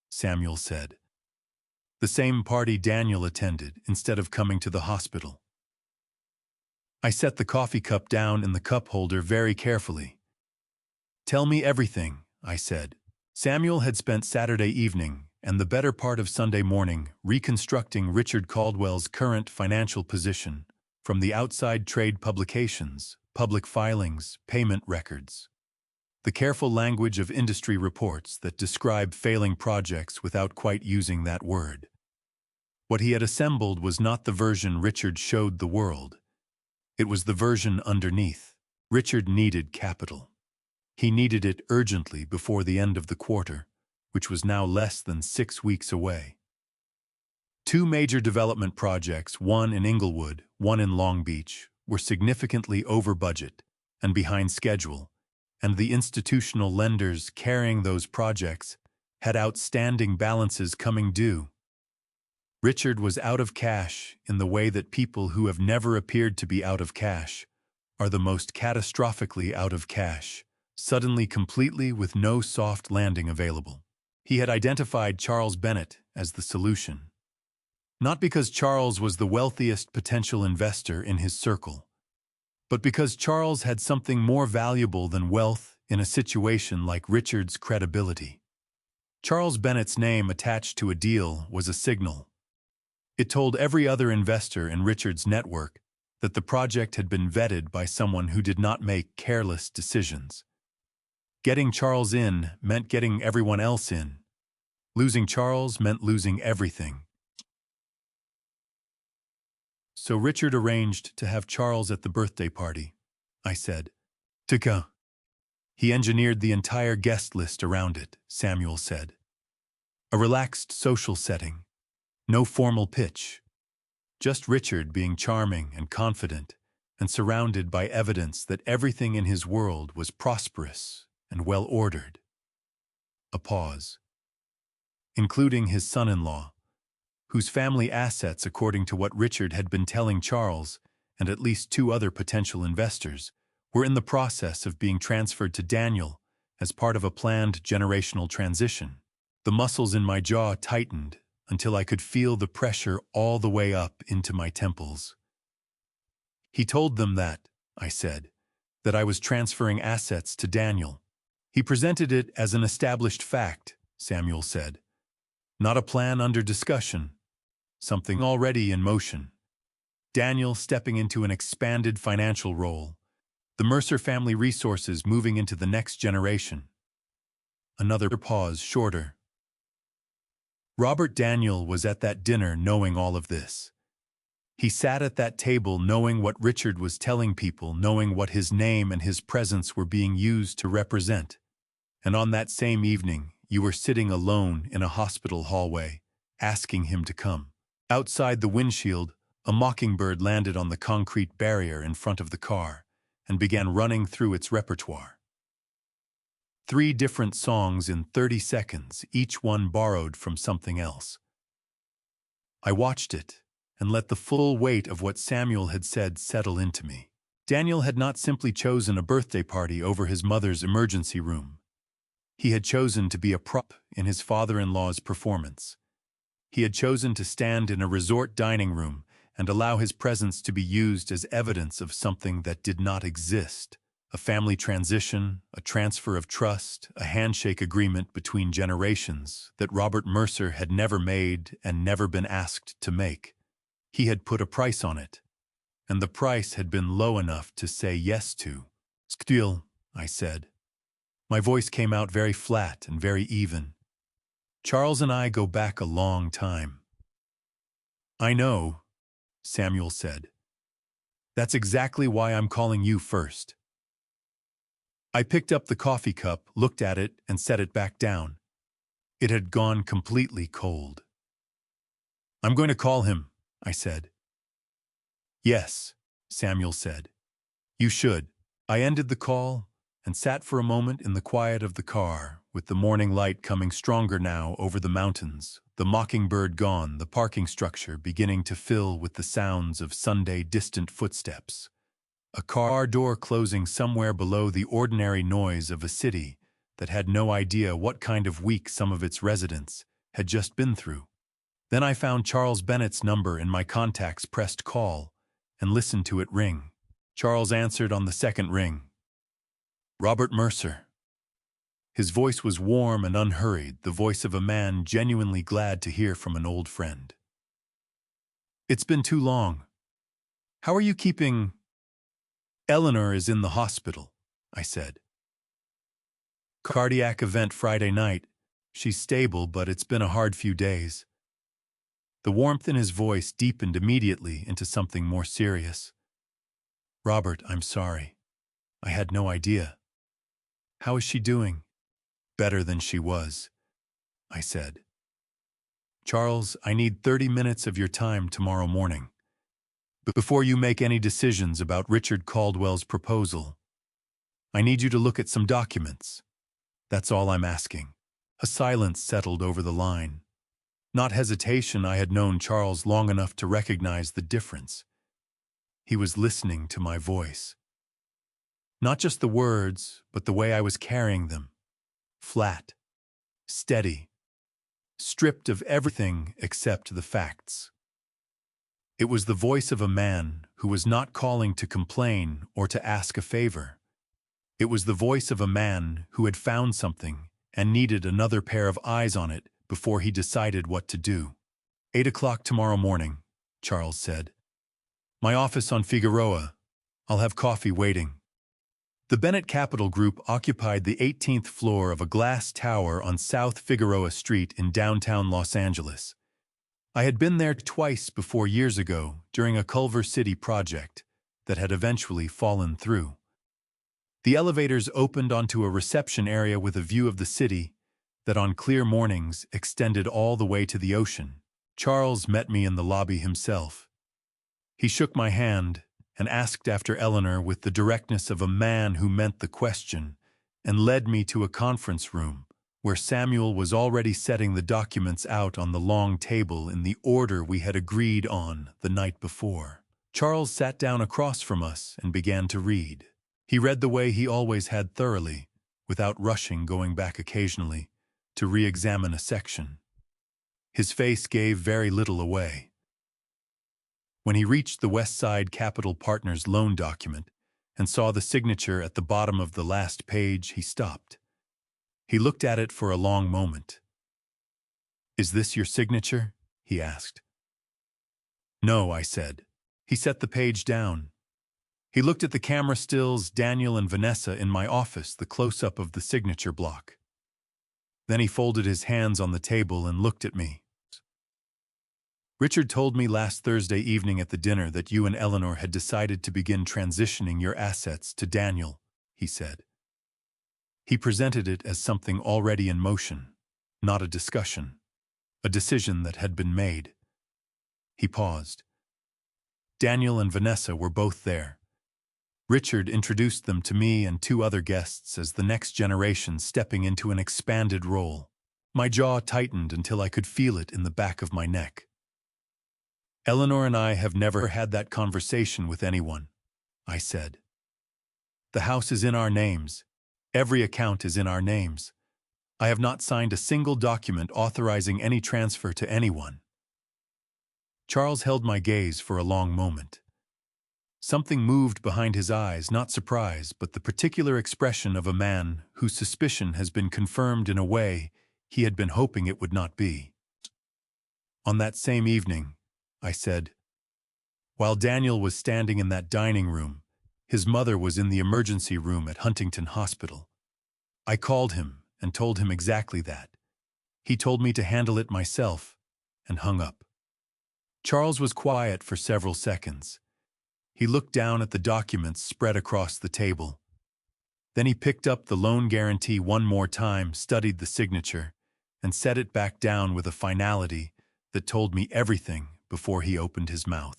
[SPEAKER 1] Samuel said. "The same party Daniel attended instead of coming to the hospital." I set the coffee cup down in the cup holder very carefully. "Tell me everything," I said. Samuel had spent Saturday evening and the better part of Sunday morning reconstructing Richard Caldwell's current financial position from the outside trade publications, public filings, payment records. The careful language of industry reports that describe failing projects without quite using that word. What he had assembled was not the version Richard showed the world. It was the version underneath. Richard needed capital. He needed it urgently before the end of the quarter, which was now less than 6 weeks away. 2 major development projects, one in Inglewood, one in Long Beach, were significantly over budget and behind schedule, and the institutional lenders carrying those projects had outstanding balances coming due. Richard was out of cash in the way that people who have never appeared to be out of cash are the most catastrophically out of cash, suddenly completely with no soft landing available. He had identified Charles Bennett as the solution. Not because Charles was the wealthiest potential investor in his circle, but because Charles had something more valuable than wealth in a situation like Richard's: credibility. Charles Bennett's name attached to a deal was a signal. It told every other investor in Richard's network that the project had been vetted by someone who did not make careless decisions. Getting Charles in meant getting everyone else in. Losing Charles meant losing everything. So Richard arranged to have Charles at the birthday party, I said. "Tika." "He engineered the entire guest list around it," Samuel said. "A relaxed social setting. No formal pitch. Just Richard being charming and confident and surrounded by evidence that everything in his world was prosperous and well-ordered." A pause. "Including his son-in-law, whose family assets, according to what Richard had been telling Charles and at least 2 other potential investors, were in the process of being transferred to Daniel as part of a planned generational transition." The muscles in my jaw tightened until I could feel the pressure all the way up into my temples. "He told them that," I said, "that I was transferring assets to Daniel. He presented it as an established fact," Samuel said. "Not a plan under discussion. Something already in motion. Daniel stepping into an expanded financial role. The Mercer family resources moving into the next generation." Another pause, shorter. Robert Daniel was at that dinner knowing all of this. He sat at that table knowing what Richard was telling people, knowing what his name and his presence were being used to represent. And on that same evening, you were sitting alone in a hospital hallway, asking him to come. Outside the windshield, a mockingbird landed on the concrete barrier in front of the car and began running through its repertoire. 3 different songs in 30 seconds, each one borrowed from something else. I watched it and let the full weight of what Samuel had said settle into me. Daniel had not simply chosen a birthday party over his mother's emergency room. He had chosen to be a prop in his father-in-law's performance. He had chosen to stand in a resort dining room and allow his presence to be used as evidence of something that did not exist. A family transition, a transfer of trust, a handshake agreement between generations that Robert Mercer had never made and never been asked to make. He had put a price on it, and the price had been low enough to say yes to. "Still," I said. My voice came out very flat and very even. "Charles and I go back a long time." "I know," Samuel said. "That's exactly why I'm calling you first." I picked up the coffee cup, looked at it, and set it back down. It had gone completely cold. "I'm going to call him," I said. "Yes," Samuel said. "You should." I ended the call and sat for a moment in the quiet of the car, with the morning light coming stronger now over the mountains, the mockingbird gone, the parking structure beginning to fill with the sounds of Sunday distant footsteps. A car door closing somewhere below the ordinary noise of a city that had no idea what kind of week some of its residents had just been through. Then I found Charles Bennett's number in my contacts, pressed call, and listened to it ring. Charles answered on the second ring. "Robert Mercer." His voice was warm and unhurried, the voice of a man genuinely glad to hear from an old friend. "It's been too long. How are you keeping?" "Eleanor is in the hospital," I said. "Cardiac event Friday night. She's stable, but it's been a hard few days." The warmth in his voice deepened immediately into something more serious. "Robert, I'm sorry. I had no idea. How is she doing?" "Better than she was," I said. "Charles, I need 30 minutes of your time tomorrow morning. Before you make any decisions about Richard Caldwell's proposal, I need you to look at some documents. That's all I'm asking." A silence settled over the line. Not hesitation, I had known Charles long enough to recognize the difference. He was listening to my voice. Not just the words, but the way I was carrying them. Flat, steady, stripped of everything except the facts. It was the voice of a man who was not calling to complain or to ask a favor. It was the voice of a man who had found something and needed another pair of eyes on it before he decided what to do. 8 o'clock tomorrow morning, Charles said. "My office on Figueroa. I'll have coffee waiting." The Bennett Capital Group occupied the 18th floor of a glass tower on South Figueroa Street in downtown Los Angeles. I had been there twice before years ago during a Culver City project that had eventually fallen through. The elevators opened onto a reception area with a view of the city that on clear mornings extended all the way to the ocean. Charles met me in the lobby himself. He shook my hand and asked after Eleanor with the directness of a man who meant the question, and led me to a conference room where Samuel was already setting the documents out on the long table in the order we had agreed on the night before. Charles sat down across from us and began to read. He read the way he always had, thoroughly, without rushing, going back occasionally to re-examine a section. His face gave very little away. When he reached the West Side Capital Partners loan document and saw the signature at the bottom of the last page, he stopped. He looked at it for a long moment. "Is this your signature?" he asked. "No," I said. He set the page down. He looked at the camera stills, Daniel and Vanessa in my office, the close-up of the signature block. Then he folded his hands on the table and looked at me. Richard told me last Thursday evening at the dinner that you and Eleanor had decided to begin transitioning your assets to Daniel, he said. He presented it as something already in motion, not a discussion, a decision that had been made. He paused. Daniel and Vanessa were both there. Richard introduced them to me and two other guests as the next generation stepping into an expanded role. My jaw tightened until I could feel it in the back of my neck. Eleanor and I have never had that conversation with anyone, I said. The house is in our names. Every account is in our names. I have not signed a single document authorizing any transfer to anyone. Charles held my gaze for a long moment. Something moved behind his eyes, not surprise, but the particular expression of a man whose suspicion has been confirmed in a way he had been hoping it would not be. On that same evening, I said, while Daniel was standing in that dining room, his mother was in the emergency room at Huntington Hospital. I called him and told him exactly that. He told me to handle it myself and hung up. Charles was quiet for several seconds. He looked down at the documents spread across the table. Then he picked up the loan guarantee one more time, studied the signature, and set it back down with a finality that told me everything before he opened his mouth.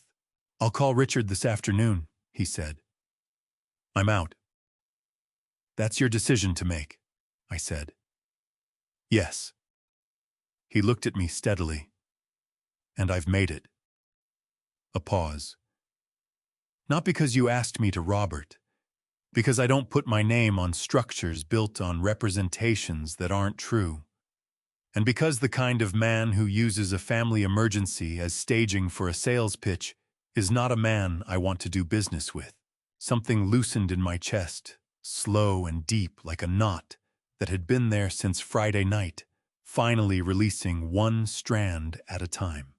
[SPEAKER 1] I'll call Richard this afternoon, he said. I'm out. That's your decision to make, I said. Yes. He looked at me steadily. And I've made it. A pause. Not because you asked me to, Robert. Because I don't put my name on structures built on representations that aren't true. And because the kind of man who uses a family emergency as staging for a sales pitch is not a man I want to do business with. Something loosened in my chest, slow and deep like a knot that had been there since Friday night, finally releasing one strand at a time.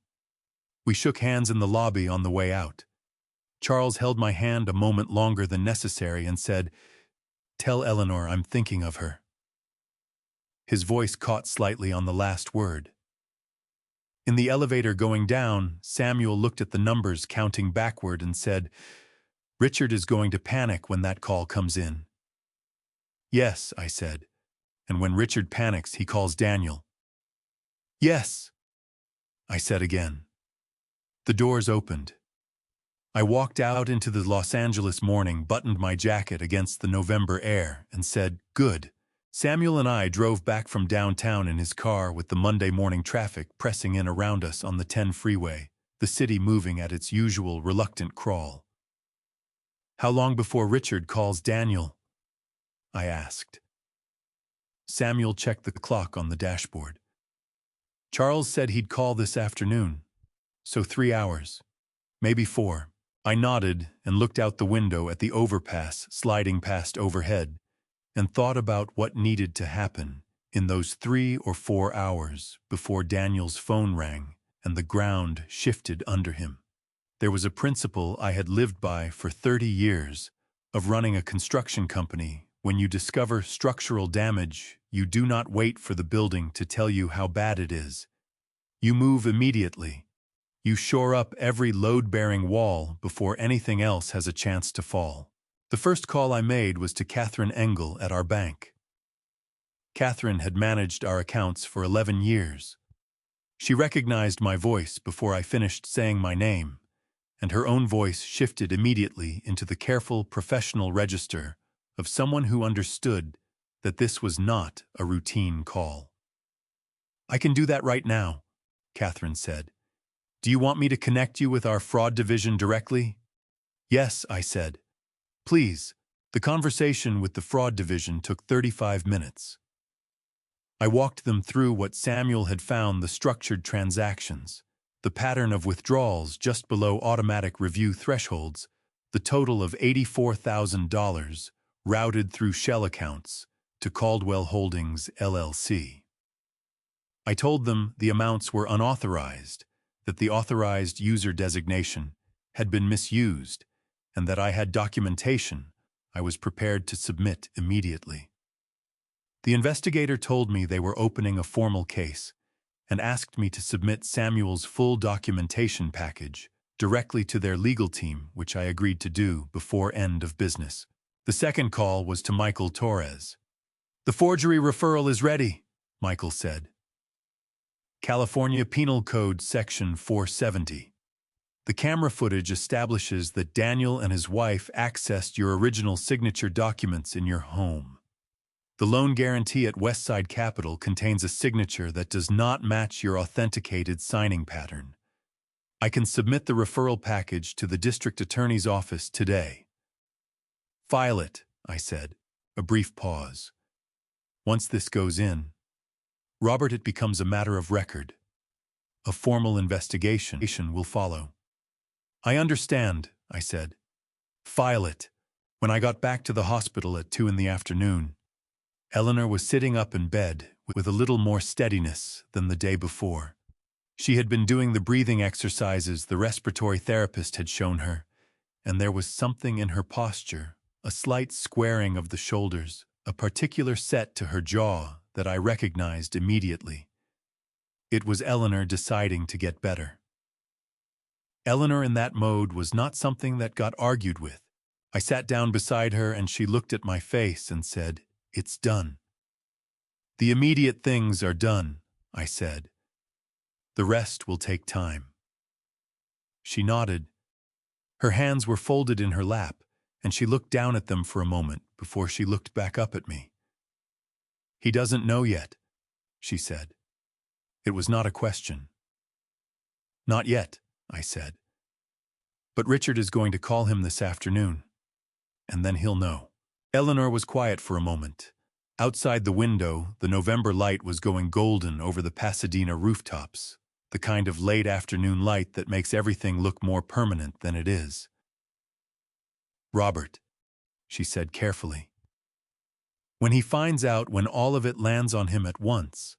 [SPEAKER 1] We shook hands in the lobby on the way out. Charles held my hand a moment longer than necessary and said, "Tell Eleanor I'm thinking of her." His voice caught slightly on the last word. In the elevator going down, Samuel looked at the numbers counting backward and said, "Richard is going to panic when that call comes in." "Yes," I said, "and when Richard panics, he calls Daniel." "Yes," I said again. The doors opened. I walked out into the Los Angeles morning, buttoned my jacket against the November air, and said, "Good." Samuel and I drove back from downtown in his car with the Monday morning traffic pressing in around us on the 10 freeway, the city moving at its usual reluctant crawl. "How long before Richard calls Daniel?" I asked. Samuel checked the clock on the dashboard. "Charles said he'd call this afternoon, so 3 hours, maybe 4. I nodded and looked out the window at the overpass sliding past overhead, and thought about what needed to happen in those 3 or 4 hours before Daniel's phone rang and the ground shifted under him. There was a principle I had lived by for 30 years of running a construction company. When you discover structural damage, you do not wait for the building to tell you how bad it is. You move immediately. You shore up every load-bearing wall before anything else has a chance to fall. The first call I made was to Catherine Engel at our bank. Catherine had managed our accounts for 11 years. She recognized my voice before I finished saying my name, and her own voice shifted immediately into the careful professional register of someone who understood that this was not a routine call. "I can do that right now," Catherine said. "Do you want me to connect you with our fraud division directly?" "Yes," I said. "Please." The conversation with the fraud division took 35 minutes. I walked them through what Samuel had found: the structured transactions, the pattern of withdrawals just below automatic review thresholds, the total of $84,000 routed through shell accounts to Caldwell Holdings, LLC. I told them the amounts were unauthorized, that the authorized user designation had been misused, and that I had documentation I was prepared to submit immediately. The investigator told me they were opening a formal case, and asked me to submit Samuel's full documentation package directly to their legal team, which I agreed to do before end of business. The second call was to Michael Torres. "The forgery referral is ready," Michael said. "California Penal Code Section 470. The camera footage establishes that Daniel and his wife accessed your original signature documents in your home. The loan guarantee at Westside Capital contains a signature that does not match your authenticated signing pattern. I can submit the referral package to the district attorney's office today." "File it," I said. A brief pause. "Once this goes in, Robert, it becomes a matter of record. A formal investigation will follow." "I understand," I said. "File it." When I got back to the hospital at 2 in the afternoon, Eleanor was sitting up in bed with a little more steadiness than the day before. She had been doing the breathing exercises the respiratory therapist had shown her, and there was something in her posture, a slight squaring of the shoulders, a particular set to her jaw that I recognized immediately. It was Eleanor deciding to get better. Eleanor in that mode was not something that got argued with. I sat down beside her and she looked at my face and said, "It's done." "The immediate things are done," I said. "The rest will take time." She nodded. Her hands were folded in her lap, and she looked down at them for a moment before she looked back up at me. "He doesn't know yet," she said. It was not a question. "Not yet," I said. "But Richard is going to call him this afternoon, and then he'll know." Eleanor was quiet for a moment. Outside the window, the November light was going golden over the Pasadena rooftops, the kind of late afternoon light that makes everything look more permanent than it is. "Robert," she said carefully. "When he finds out, when all of it lands on him at once,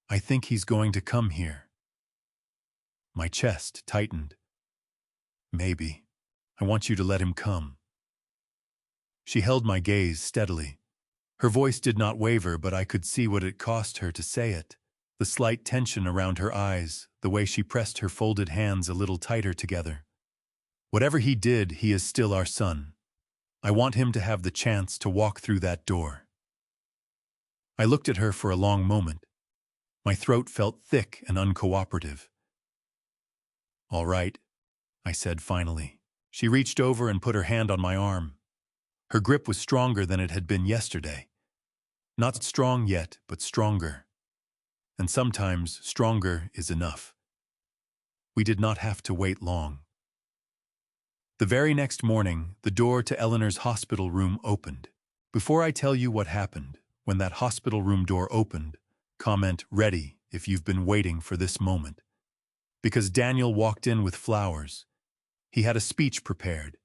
[SPEAKER 1] I think he's going to come here." My chest tightened. "Maybe. I want you to let him come." She held my gaze steadily. Her voice did not waver, but I could see what it cost her to say it. The slight tension around her eyes, the way she pressed her folded hands a little tighter together. "Whatever he did, he is still our son. I want him to have the chance to walk through that door." I looked at her for a long moment. My throat felt thick and uncooperative. "All right," I said finally. She reached over and put her hand on my arm. Her grip was stronger than it had been yesterday. Not strong yet, but stronger. And sometimes stronger is enough. We did not have to wait long. The very next morning, the door to Eleanor's hospital room opened. Before I tell you what happened, when that hospital room door opened, comment "ready" if you've been waiting for this moment. Because Daniel walked in with flowers. He had a speech prepared.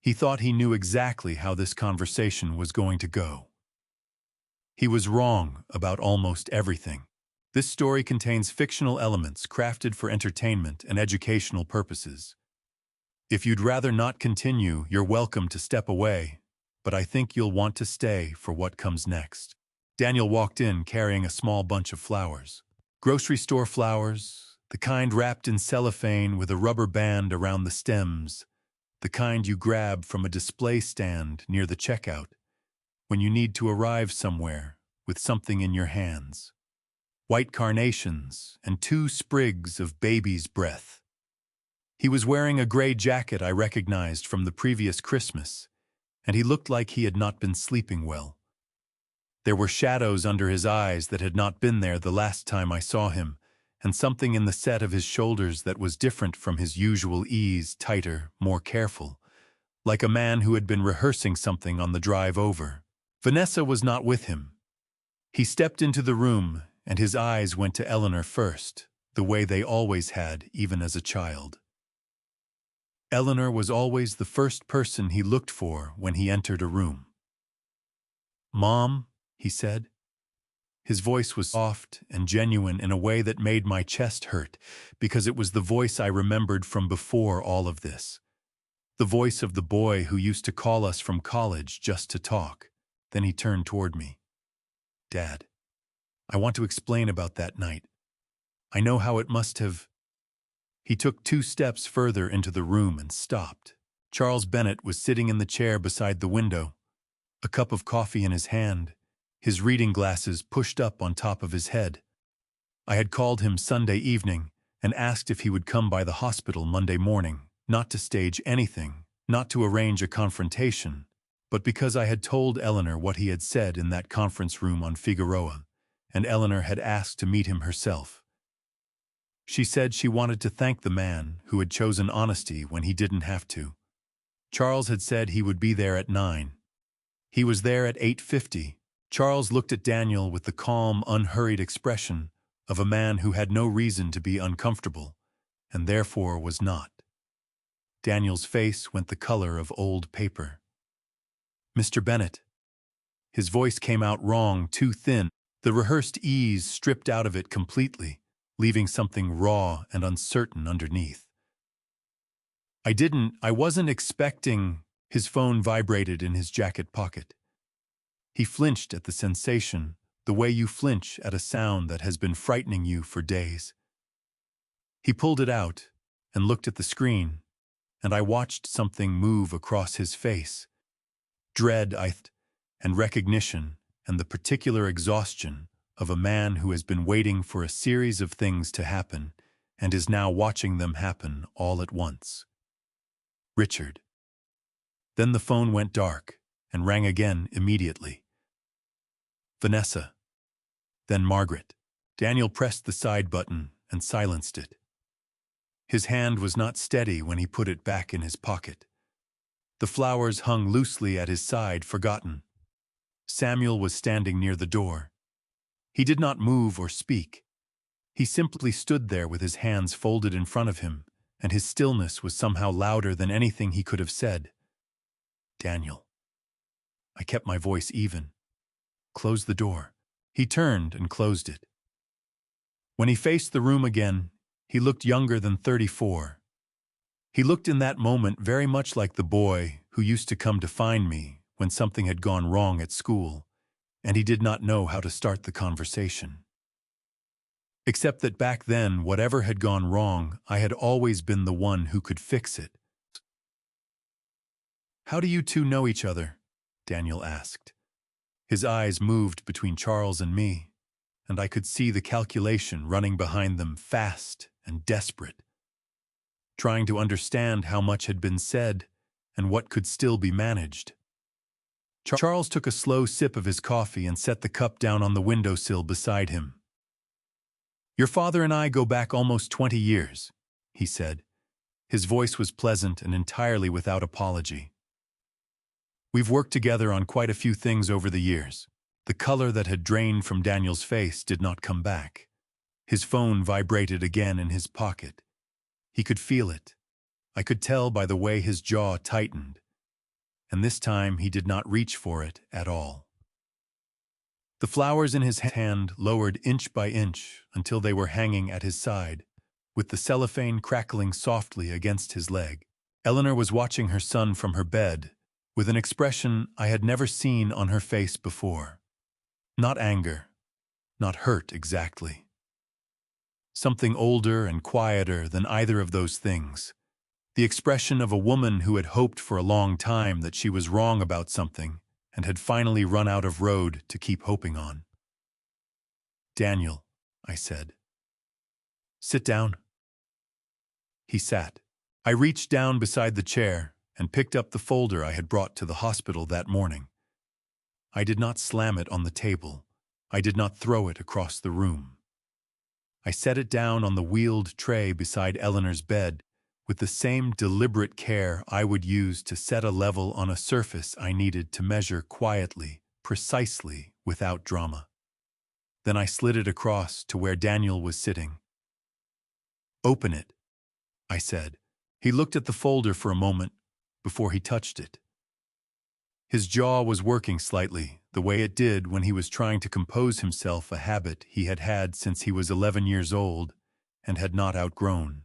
[SPEAKER 1] He thought he knew exactly how this conversation was going to go. He was wrong about almost everything. This story contains fictional elements crafted for entertainment and educational purposes. If you'd rather not continue, you're welcome to step away, but I think you'll want to stay for what comes next. Daniel walked in carrying a small bunch of flowers. Grocery store flowers, the kind wrapped in cellophane with a rubber band around the stems, the kind you grab from a display stand near the checkout when you need to arrive somewhere with something in your hands. White carnations and 2 sprigs of baby's breath. He was wearing a gray jacket I recognized from the previous Christmas, and he looked like he had not been sleeping well. There were shadows under his eyes that had not been there the last time I saw him, and something in the set of his shoulders that was different from his usual ease, tighter, more careful, like a man who had been rehearsing something on the drive over. Vanessa was not with him. He stepped into the room, and his eyes went to Eleanor first, the way they always had, even as a child. Eleanor was always the first person he looked for when he entered a room. "Mom," he said. His voice was soft and genuine in a way that made my chest hurt, because it was the voice I remembered from before all of this. The voice of the boy who used to call us from college just to talk. Then he turned toward me. "Dad, I want to explain about that night." I know how it must have. He took 2 steps further into the room and stopped. Charles Bennett was sitting in the chair beside the window, a cup of coffee in his hand, his reading glasses pushed up on top of his head. I had called him Sunday evening and asked if he would come by the hospital Monday morning, not to stage anything, not to arrange a confrontation, but because I had told Eleanor what he had said in that conference room on Figueroa, and Eleanor had asked to meet him herself. She said she wanted to thank the man who had chosen honesty when he didn't have to. Charles had said he would be there at 9. He was there at 8:50. Charles looked at Daniel with the calm, unhurried expression of a man who had no reason to be uncomfortable, and therefore was not. Daniel's face went the color of old paper. "Mr. Bennett." His voice came out wrong, too thin, the rehearsed ease stripped out of it completely, leaving something raw and uncertain underneath. I wasn't expecting." His phone vibrated in his jacket pocket. He flinched at the sensation, the way you flinch at a sound that has been frightening you for days. He pulled it out and looked at the screen, and I watched something move across his face. Dread, and recognition, and the particular exhaustion of a man who has been waiting for a series of things to happen and is now watching them happen all at once. Richard. Then the phone went dark and rang again immediately. Vanessa. Then Margaret. Daniel pressed the side button and silenced it. His hand was not steady when he put it back in his pocket. The flowers hung loosely at his side, forgotten. Samuel was standing near the door. He did not move or speak. He simply stood there with his hands folded in front of him, and his stillness was somehow louder than anything he could have said. "Daniel." I kept my voice even. "Close the door." He turned and closed it. When he faced the room again, he looked younger than 34. He looked in that moment very much like the boy who used to come to find me when something had gone wrong at school, and he did not know how to start the conversation. Except that back then, whatever had gone wrong, I had always been the one who could fix it. "How do you two know each other?" Daniel asked. His eyes moved between Charles and me, and I could see the calculation running behind them, fast and desperate, trying to understand how much had been said and what could still be managed. Charles took a slow sip of his coffee and set the cup down on the windowsill beside him. "Your father and I go back almost 20 years, he said. His voice was pleasant and entirely without apology. "We've worked together on quite a few things over the years." The color that had drained from Daniel's face did not come back. His phone vibrated again in his pocket. He could feel it. I could tell by the way his jaw tightened. And this time he did not reach for it at all. The flowers in his hand lowered inch by inch until they were hanging at his side, with the cellophane crackling softly against his leg. Eleanor was watching her son from her bed, with an expression I had never seen on her face before. Not anger, not hurt exactly. Something older and quieter than either of those things. The expression of a woman who had hoped for a long time that she was wrong about something and had finally run out of road to keep hoping on. "Daniel," I said. "Sit down." He sat. I reached down beside the chair and picked up the folder I had brought to the hospital that morning. I did not slam it on the table. I did not throw it across the room. I set it down on the wheeled tray beside Eleanor's bed with the same deliberate care I would use to set a level on a surface I needed to measure quietly, precisely, without drama. Then I slid it across to where Daniel was sitting. "Open it," I said. He looked at the folder for a moment before he touched it. His jaw was working slightly, the way it did when he was trying to compose himself, a habit he had had since he was 11 years old and had not outgrown.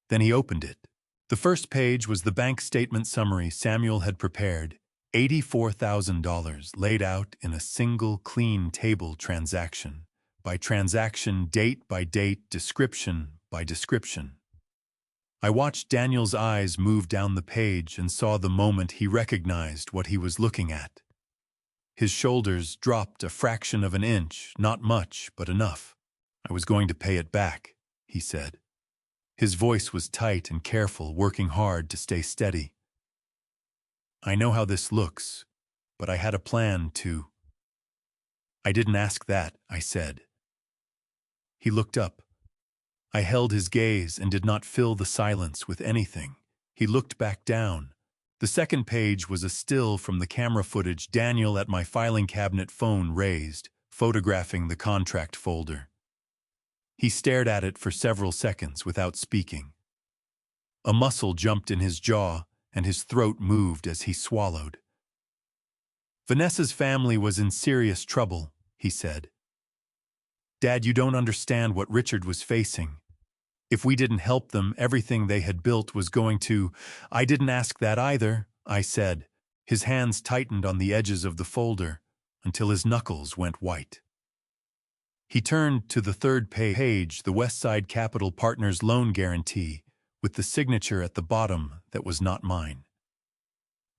[SPEAKER 1] Then he opened it. The first page was the bank statement summary Samuel had prepared, $84,000 laid out in a single clean table transaction, by transaction, date by date, description by description. I watched Daniel's eyes move down the page and saw the moment he recognized what he was looking at. His shoulders dropped a fraction of an inch, not much, but enough. "I was going to pay it back," he said. His voice was tight and careful, working hard to stay steady. "I know how this looks, but I had a plan to—" "I didn't ask that," I said. He looked up. I held his gaze and did not fill the silence with anything. He looked back down. The second page was a still from the camera footage Daniel at my filing cabinet phone raised, photographing the contract folder. He stared at it for several seconds without speaking. A muscle jumped in his jaw, and his throat moved as he swallowed. "Vanessa's family was in serious trouble," he said. "Dad, you don't understand what Richard was facing. If we didn't help them, everything they had built was going to—" "I didn't ask that either," I said. His hands tightened on the edges of the folder until his knuckles went white. He turned to the third page, the Westside Capital Partners loan guarantee, with the signature at the bottom that was not mine.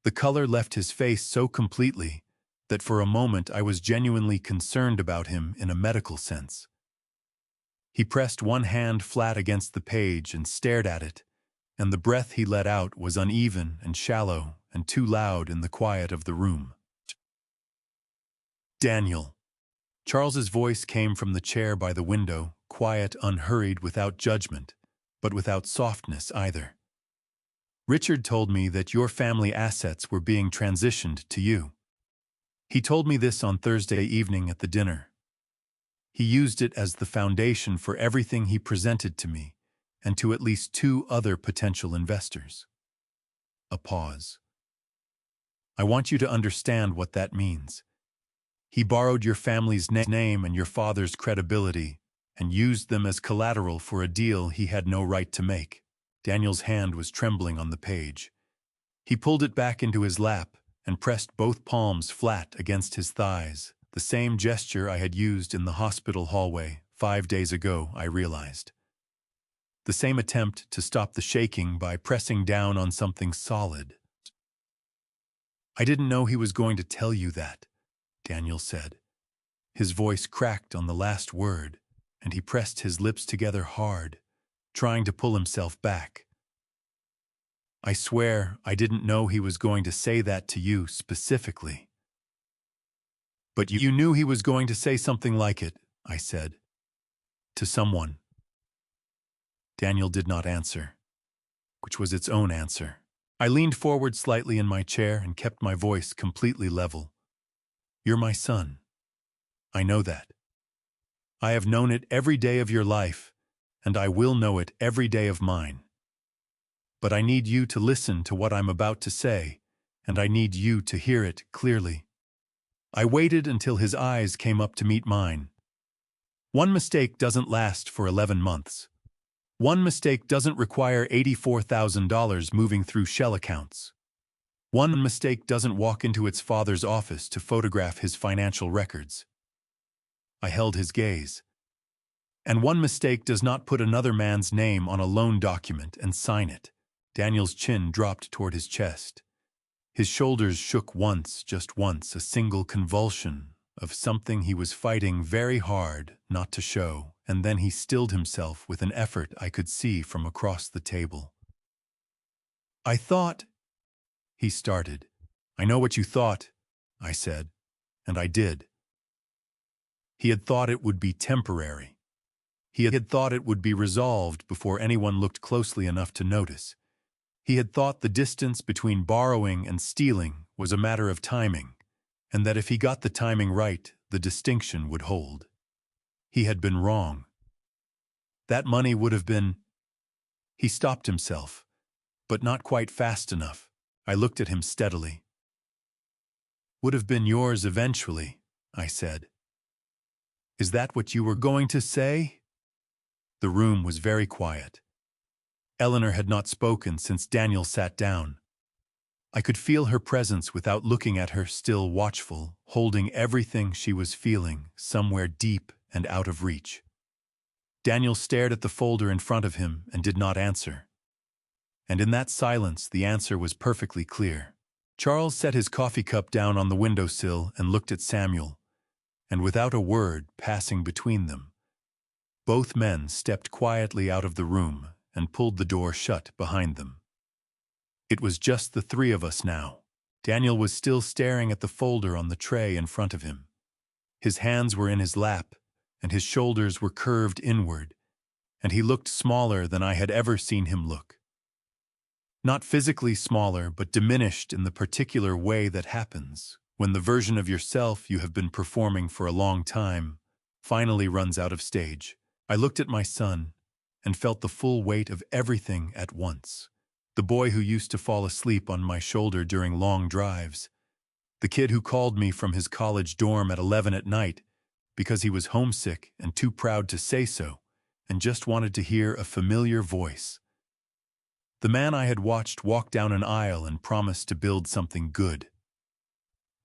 [SPEAKER 1] The color left his face so completely that for a moment I was genuinely concerned about him in a medical sense. He pressed one hand flat against the page and stared at it, and the breath he let out was uneven and shallow and too loud in the quiet of the room. "Daniel." Charles's voice came from the chair by the window, quiet, unhurried, without judgment, but without softness either. "Richard told me that your family assets were being transitioned to you. He told me this on Thursday evening at the dinner. He used it as the foundation for everything he presented to me and to at least 2 other potential investors." A pause. "I want you to understand what that means. He borrowed your family's name and your father's credibility and used them as collateral for a deal he had no right to make." Daniel's hand was trembling on the page. He pulled it back into his lap and pressed both palms flat against his thighs, the same gesture I had used in the hospital hallway 5 days ago, I realized. The same attempt to stop the shaking by pressing down on something solid. "I didn't know he was going to tell you that," Daniel said. His voice cracked on the last word, and he pressed his lips together hard, trying to pull himself back. "I swear I didn't know he was going to say that to you specifically." "But you knew he was going to say something like it," I said. "To someone." Daniel did not answer, which was its own answer. I leaned forward slightly in my chair and kept my voice completely level. "You're my son. I know that. I have known it every day of your life, and I will know it every day of mine. But I need you to listen to what I'm about to say, and I need you to hear it clearly." I waited until his eyes came up to meet mine. "One mistake doesn't last for 11 months. One mistake doesn't require $84,000 moving through shell accounts. One mistake doesn't walk into its father's office to photograph his financial records." I held his gaze. "And one mistake does not put another man's name on a loan document and sign it." Daniel's chin dropped toward his chest. His shoulders shook once, just once, a single convulsion of something he was fighting very hard not to show, and then he stilled himself with an effort I could see from across the table. "I thought—" he started. "I know what you thought," I said, and I did. He had thought it would be temporary. He had thought it would be resolved before anyone looked closely enough to notice. He had thought the distance between borrowing and stealing was a matter of timing, and that if he got the timing right, the distinction would hold. He had been wrong. That money would have been— He stopped himself, but not quite fast enough. I looked at him steadily. "Would have been yours eventually," I said. "Is that what you were going to say?" The room was very quiet. Eleanor had not spoken since Daniel sat down. I could feel her presence without looking at her, still watchful, holding everything she was feeling somewhere deep and out of reach. Daniel stared at the folder in front of him and did not answer. And in that silence, the answer was perfectly clear. Charles set his coffee cup down on the windowsill and looked at Samuel, and without a word passing between them, both men stepped quietly out of the room and pulled the door shut behind them. It was just the three of us now. Daniel was still staring at the folder on the tray in front of him. His hands were in his lap, and his shoulders were curved inward, and he looked smaller than I had ever seen him look. Not physically smaller, but diminished in the particular way that happens when the version of yourself you have been performing for a long time finally runs out of stage. I looked at my son and felt the full weight of everything at once. The boy who used to fall asleep on my shoulder during long drives. The kid who called me from his college dorm at 11 at night because he was homesick and too proud to say so and just wanted to hear a familiar voice. The man I had watched walk down an aisle and promise to build something good.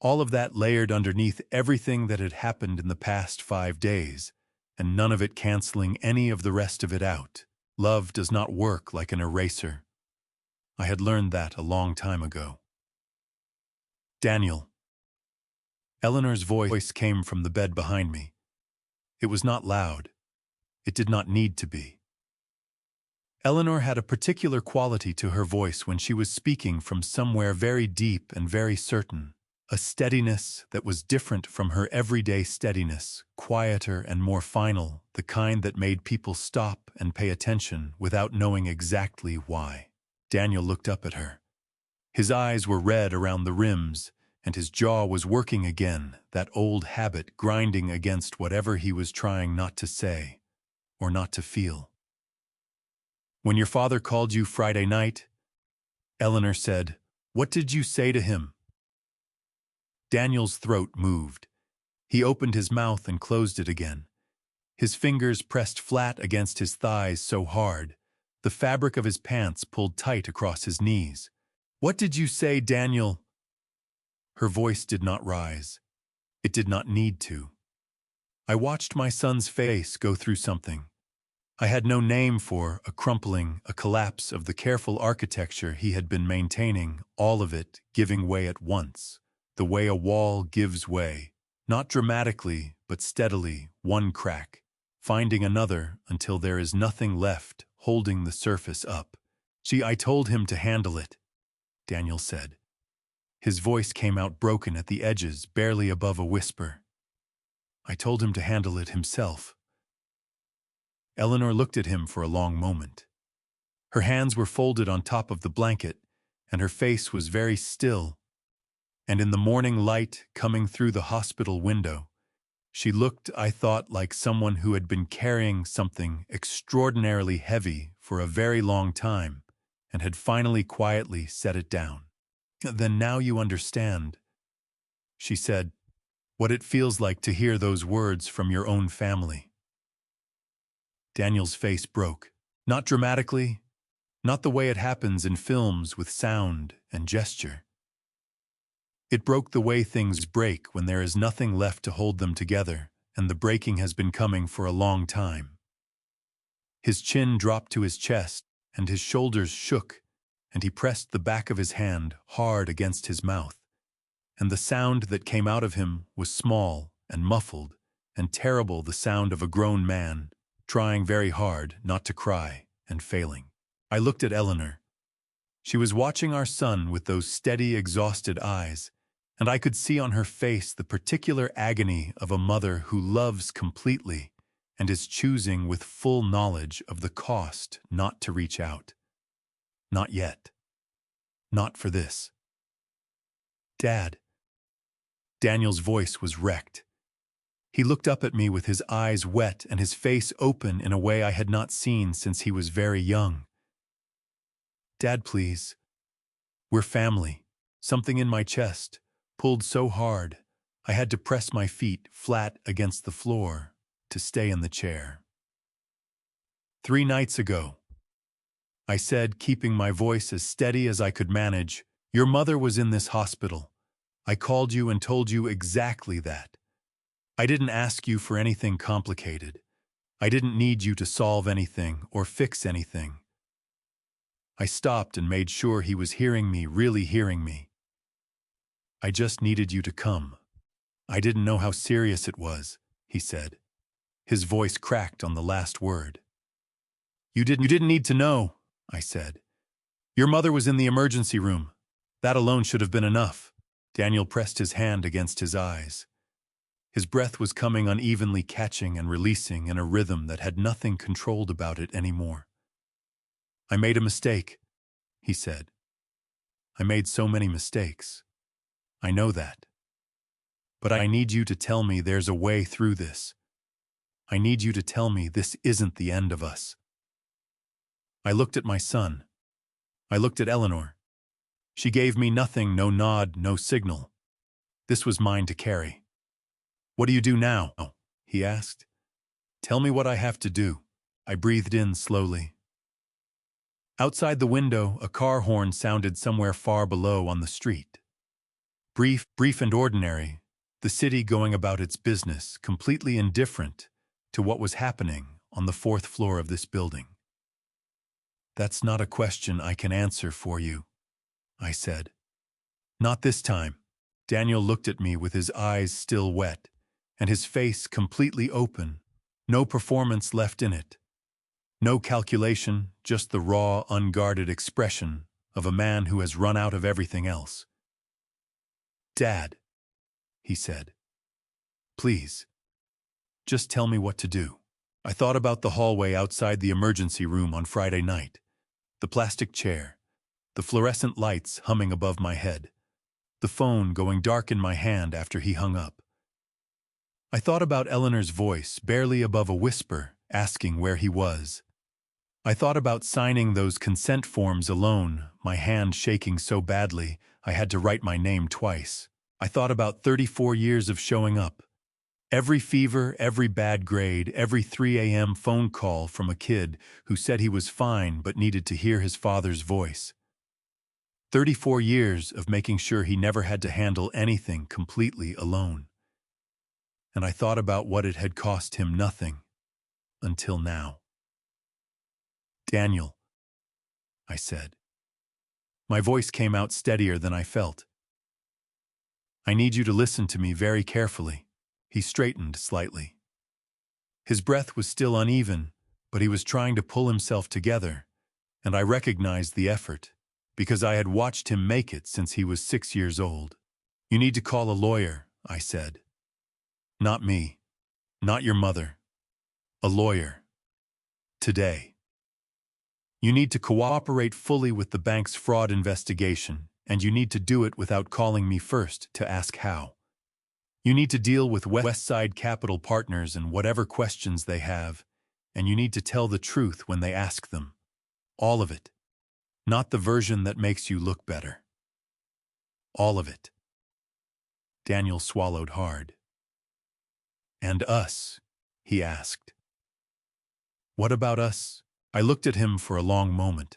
[SPEAKER 1] All of that layered underneath everything that had happened in the past 5 days, and none of it canceling any of the rest of it out. Love does not work like an eraser. I had learned that a long time ago. Daniel. Eleanor's voice came from the bed behind me. It was not loud. It did not need to be. Eleanor had a particular quality to her voice when she was speaking from somewhere very deep and very certain. A steadiness that was different from her everyday steadiness, quieter and more final, the kind that made people stop and pay attention without knowing exactly why. Daniel looked up at her. His eyes were red around the rims, and his jaw was working again, that old habit grinding against whatever he was trying not to say or not to feel. "When your father called you Friday night," Eleanor said, "what did you say to him?" Daniel's throat moved. He opened his mouth and closed it again. His fingers pressed flat against his thighs so hard, the fabric of his pants pulled tight across his knees. "What did you say, Daniel?" Her voice did not rise. It did not need to. I watched my son's face go through something. I had no name for a crumpling, a collapse of the careful architecture he had been maintaining, all of it giving way at once. The way a wall gives way, not dramatically, but steadily, one crack, finding another until there is nothing left holding the surface up. "See, I told him to handle it," Daniel said. His voice came out broken at the edges, barely above a whisper. "I told him to handle it himself." Eleanor looked at him for a long moment. Her hands were folded on top of the blanket, and her face was very still. And in the morning light coming through the hospital window, she looked, I thought, like someone who had been carrying something extraordinarily heavy for a very long time and had finally quietly set it down. "Then now you understand," she said, "what it feels like to hear those words from your own family." Daniel's face broke. Not dramatically, not the way it happens in films with sound and gesture. It broke the way things break when there is nothing left to hold them together, and the breaking has been coming for a long time. His chin dropped to his chest, and his shoulders shook, and he pressed the back of his hand hard against his mouth, and the sound that came out of him was small and muffled and terrible, the sound of a grown man trying very hard not to cry and failing. I looked at Eleanor. She was watching our son with those steady, exhausted eyes, and I could see on her face the particular agony of a mother who loves completely and is choosing with full knowledge of the cost not to reach out. Not yet. Not for this. "Dad." Daniel's voice was wrecked. He looked up at me with his eyes wet and his face open in a way I had not seen since he was very young. "Dad, please. We're family." Something in my chest pulled so hard, I had to press my feet flat against the floor to stay in the chair. "3 nights ago," I said, keeping my voice as steady as I could manage, "your mother was in this hospital. I called you and told you exactly that. I didn't ask you for anything complicated. I didn't need you to solve anything or fix anything. I stopped and made sure he was hearing me, really hearing me. I just needed you to come. I didn't know how serious it was, he said. His voice cracked on the last word. You didn't need to know, I said. Your mother was in the emergency room. That alone should have been enough. Daniel pressed his hand against his eyes. His breath was coming unevenly, catching and releasing in a rhythm that had nothing controlled about it anymore. I made a mistake, he said. I made so many mistakes. I know that. But I need you to tell me there's a way through this. I need you to tell me this isn't the end of us. I looked at my son. I looked at Eleanor. She gave me nothing, no nod, no signal. This was mine to carry. What do you do now? He asked. Tell me what I have to do. I breathed in slowly. Outside the window, a car horn sounded somewhere far below on the street. Brief and ordinary, the city going about its business, completely indifferent to what was happening on the 4th floor of this building. That's not a question I can answer for you, I said. Not this time. Daniel looked at me with his eyes still wet and his face completely open, no performance left in it. No calculation, just the raw, unguarded expression of a man who has run out of everything else. Dad, he said, please, just tell me what to do. I thought about the hallway outside the emergency room on Friday night, the plastic chair, the fluorescent lights humming above my head, the phone going dark in my hand after he hung up. I thought about Eleanor's voice, barely above a whisper, asking where he was. I thought about signing those consent forms alone, my hand shaking so badly I had to write my name twice. I thought about 34 years of showing up. Every fever, every bad grade, every 3 a.m. phone call from a kid who said he was fine but needed to hear his father's voice. 34 years of making sure he never had to handle anything completely alone. And I thought about what it had cost him nothing, until now. Daniel, I said. My voice came out steadier than I felt. I need you to listen to me very carefully. He straightened slightly. His breath was still uneven, but he was trying to pull himself together, and I recognized the effort, because I had watched him make it since he was 6 years old. You need to call a lawyer, I said. Not me. Not your mother. A lawyer. Today. You need to cooperate fully with the bank's fraud investigation, and you need to do it without calling me first to ask how. You need to deal with Westside Capital Partners and whatever questions they have, and you need to tell the truth when they ask them. All of it. Not the version that makes you look better. All of it. Daniel swallowed hard. And us? He asked. What about us? I looked at him for a long moment.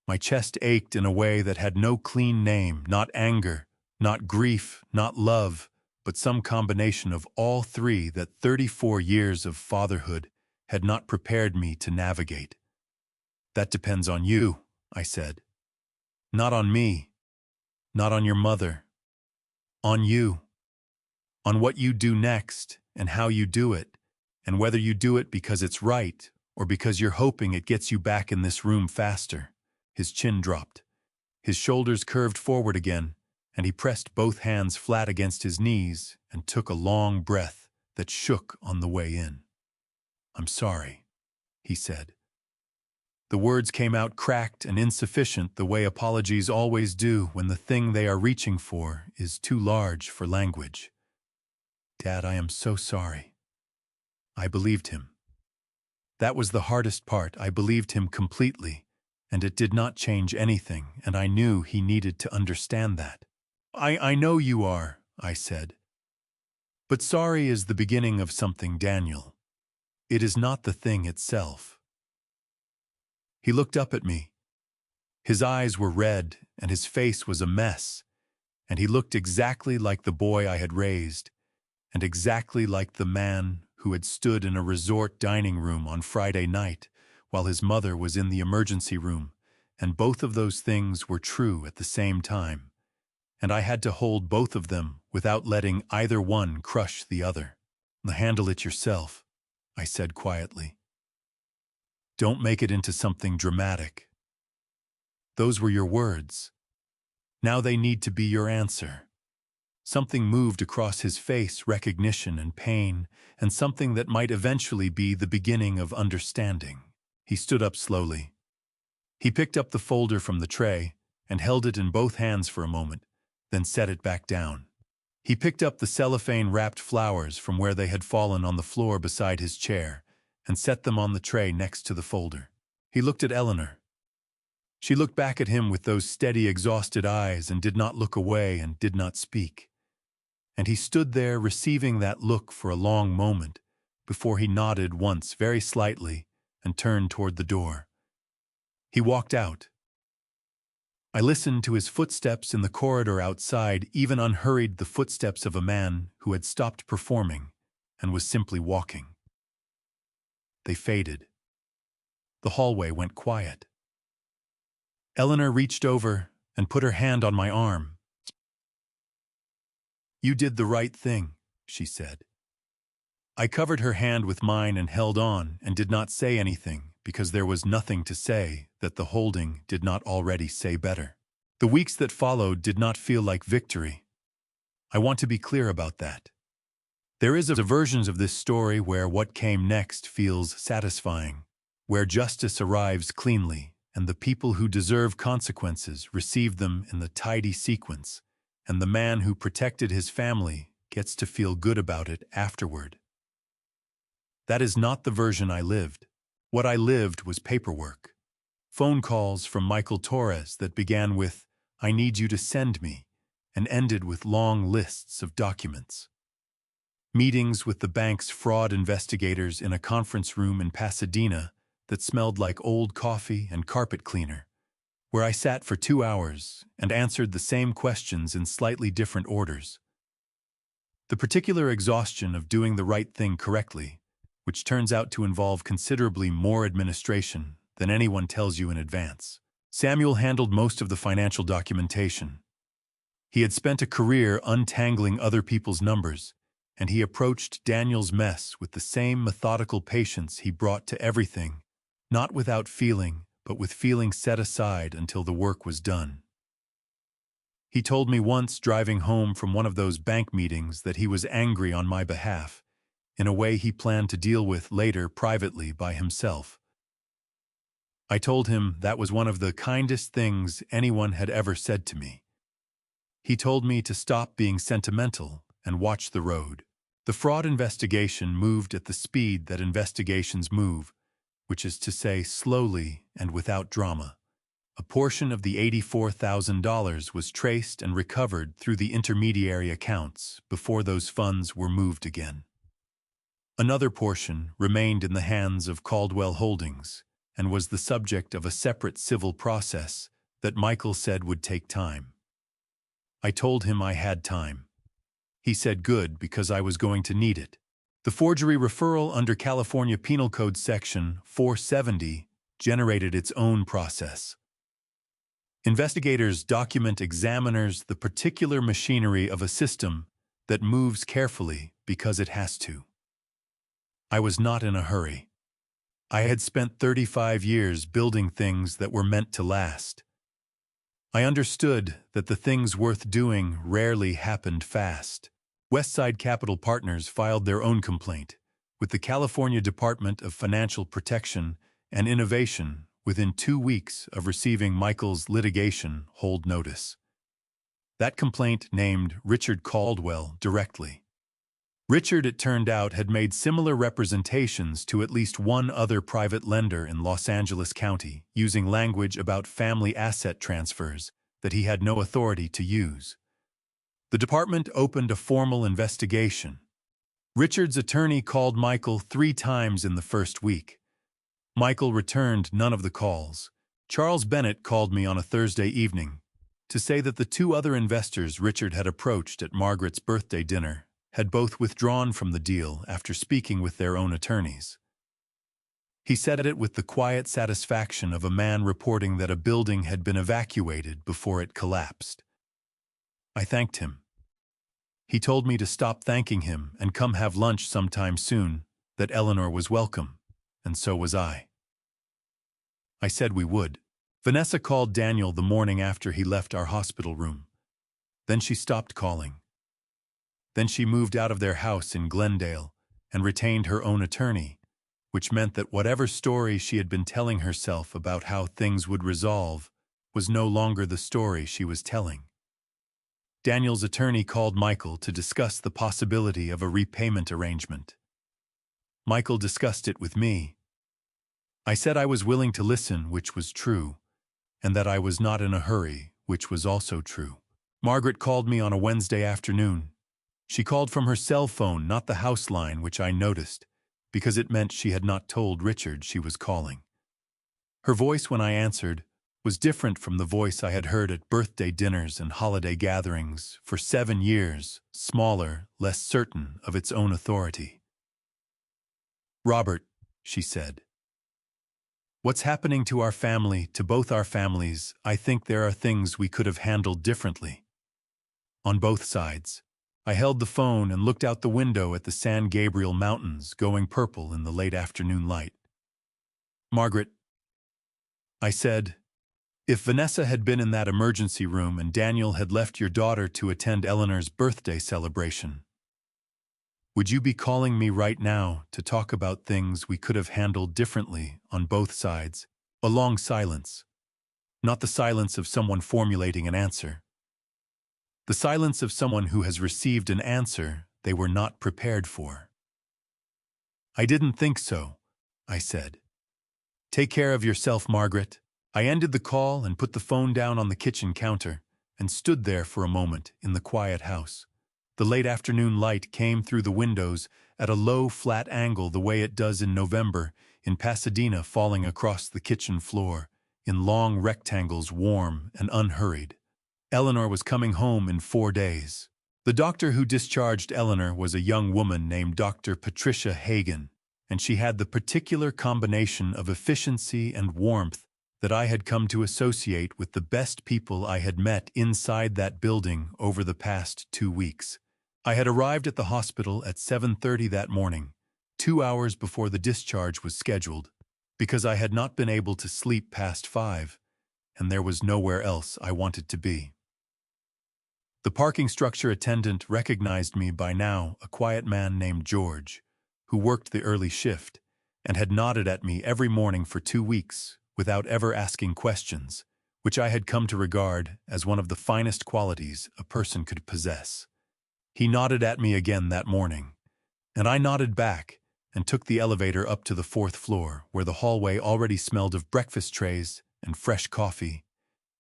[SPEAKER 1] My chest ached in a way that had no clean name, not anger, not grief, not love, but some combination of all three that 34 years of fatherhood had not prepared me to navigate. That depends on you, I said. Not on me. Not on your mother. On you. On what you do next and how you do it, and whether you do it because it's right or because you're hoping it gets you back in this room faster. His chin dropped. His shoulders curved forward again, and he pressed both hands flat against his knees and took a long breath that shook on the way in. I'm sorry, he said. The words came out cracked and insufficient the way apologies always do when the thing they are reaching for is too large for language. Dad, I am so sorry. I believed him. That was the hardest part. I believed him completely, and it did not change anything, and I knew he needed to understand that. I know you are, I said. But sorry is the beginning of something, Daniel. It is not the thing itself. He looked up at me. His eyes were red, and his face was a mess, and he looked exactly like the boy I had raised, and exactly like the man who had stood in a resort dining room on Friday night while his mother was in the emergency room, and both of those things were true at the same time, and I had to hold both of them without letting either one crush the other. "Handle it yourself," I said quietly. "Don't make it into something dramatic." Those were your words. Now they need to be your answer. Something moved across his face, recognition and pain, and something that might eventually be the beginning of understanding. He stood up slowly. He picked up the folder from the tray and held it in both hands for a moment, then set it back down. He picked up the cellophane-wrapped flowers from where they had fallen on the floor beside his chair and set them on the tray next to the folder. He looked at Eleanor. She looked back at him with those steady, exhausted eyes and did not look away and did not speak. And he stood there receiving that look for a long moment before he nodded once very slightly and turned toward the door. He walked out. I listened to his footsteps in the corridor outside, even unhurried, the footsteps of a man who had stopped performing and was simply walking. They faded. The hallway went quiet. Eleanor reached over and put her hand on my arm. "You did the right thing," she said. I covered her hand with mine and held on and did not say anything because there was nothing to say that the holding did not already say better. The weeks that followed did not feel like victory. I want to be clear about that. There is a version of this story where what came next feels satisfying, where justice arrives cleanly, and the people who deserve consequences receive them in the tidy sequence, and the man who protected his family gets to feel good about it afterward. That is not the version I lived. What I lived was paperwork. Phone calls from Michael Torres that began with, "I need you to send me," and ended with long lists of documents. Meetings with the bank's fraud investigators in a conference room in Pasadena that smelled like old coffee and carpet cleaner, where I sat for 2 hours and answered the same questions in slightly different orders. The particular exhaustion of doing the right thing correctly, which turns out to involve considerably more administration than anyone tells you in advance. Samuel handled most of the financial documentation. He had spent a career untangling other people's numbers, and he approached Daniel's mess with the same methodical patience he brought to everything, not without feeling, but with feeling set aside until the work was done. He told me once driving home from one of those bank meetings that he was angry on my behalf, in a way he planned to deal with later privately by himself. I told him that was one of the kindest things anyone had ever said to me. He told me to stop being sentimental and watch the road. The fraud investigation moved at the speed that investigations move, which is to say slowly and without drama. A portion of the $84,000 was traced and recovered through the intermediary accounts before those funds were moved again. Another portion remained in the hands of Caldwell Holdings and was the subject of a separate civil process that Michael said would take time. I told him I had time. He said good because I was going to need it. The forgery referral under California Penal Code Section 470 generated its own process. Investigators document examiners the particular machinery of a system that moves carefully because it has to. I was not in a hurry. I had spent 35 years building things that were meant to last. I understood that the things worth doing rarely happened fast. Westside Capital Partners filed their own complaint with the California Department of Financial Protection and Innovation within 2 weeks of receiving Michael's litigation hold notice. That complaint named Richard Caldwell directly. Richard, it turned out, had made similar representations to at least one other private lender in Los Angeles County, using language about family asset transfers that he had no authority to use. The department opened a formal investigation. Richard's attorney called Michael 3 times in the first week. Michael returned none of the calls. Charles Bennett called me on a Thursday evening to say that the 2 other investors Richard had approached at Margaret's birthday dinner had both withdrawn from the deal after speaking with their own attorneys. He said it with the quiet satisfaction of a man reporting that a building had been evacuated before it collapsed. I thanked him. He told me to stop thanking him and come have lunch sometime soon, that Eleanor was welcome, and so was I. I said we would. Vanessa called Daniel the morning after he left our hospital room. Then she stopped calling. Then she moved out of their house in Glendale and retained her own attorney, which meant that whatever story she had been telling herself about how things would resolve was no longer the story she was telling. Daniel's attorney called Michael to discuss the possibility of a repayment arrangement. Michael discussed it with me. I said I was willing to listen, which was true, and that I was not in a hurry, which was also true. Margaret called me on a Wednesday afternoon. She called from her cell phone, not the house line, which I noticed, because it meant she had not told Richard she was calling. Her voice when I answered was different from the voice I had heard at birthday dinners and holiday gatherings for 7 years, smaller, less certain of its own authority. "Robert," she said, "what's happening to our family, to both our families, I think there are things we could have handled differently. On both sides." I held the phone and looked out the window at the San Gabriel Mountains going purple in the late afternoon light. "Margaret," I said, "if Vanessa had been in that emergency room and Daniel had left your daughter to attend Eleanor's birthday celebration, would you be calling me right now to talk about things we could have handled differently on both sides?" A long silence. Not the silence of someone formulating an answer. The silence of someone who has received an answer they were not prepared for. "I didn't think so," I said. "Take care of yourself, Margaret." I ended the call and put the phone down on the kitchen counter and stood there for a moment in the quiet house. The late afternoon light came through the windows at a low, flat angle the way it does in November in Pasadena, falling across the kitchen floor, in long rectangles, warm and unhurried. Eleanor was coming home in 4 days. The doctor who discharged Eleanor was a young woman named Dr. Patricia Hagen, and she had the particular combination of efficiency and warmth that I had come to associate with the best people I had met inside that building over the past 2 weeks. I had arrived at the hospital at 7:30 that morning, 2 hours before the discharge was scheduled, because I had not been able to sleep past 5, and there was nowhere else I wanted to be. The parking structure attendant recognized me by now, a quiet man named George, who worked the early shift, and had nodded at me every morning for 2 weeks without ever asking questions, which I had come to regard as one of the finest qualities a person could possess. He nodded at me again that morning, and I nodded back and took the elevator up to the 4th floor, where the hallway already smelled of breakfast trays and fresh coffee,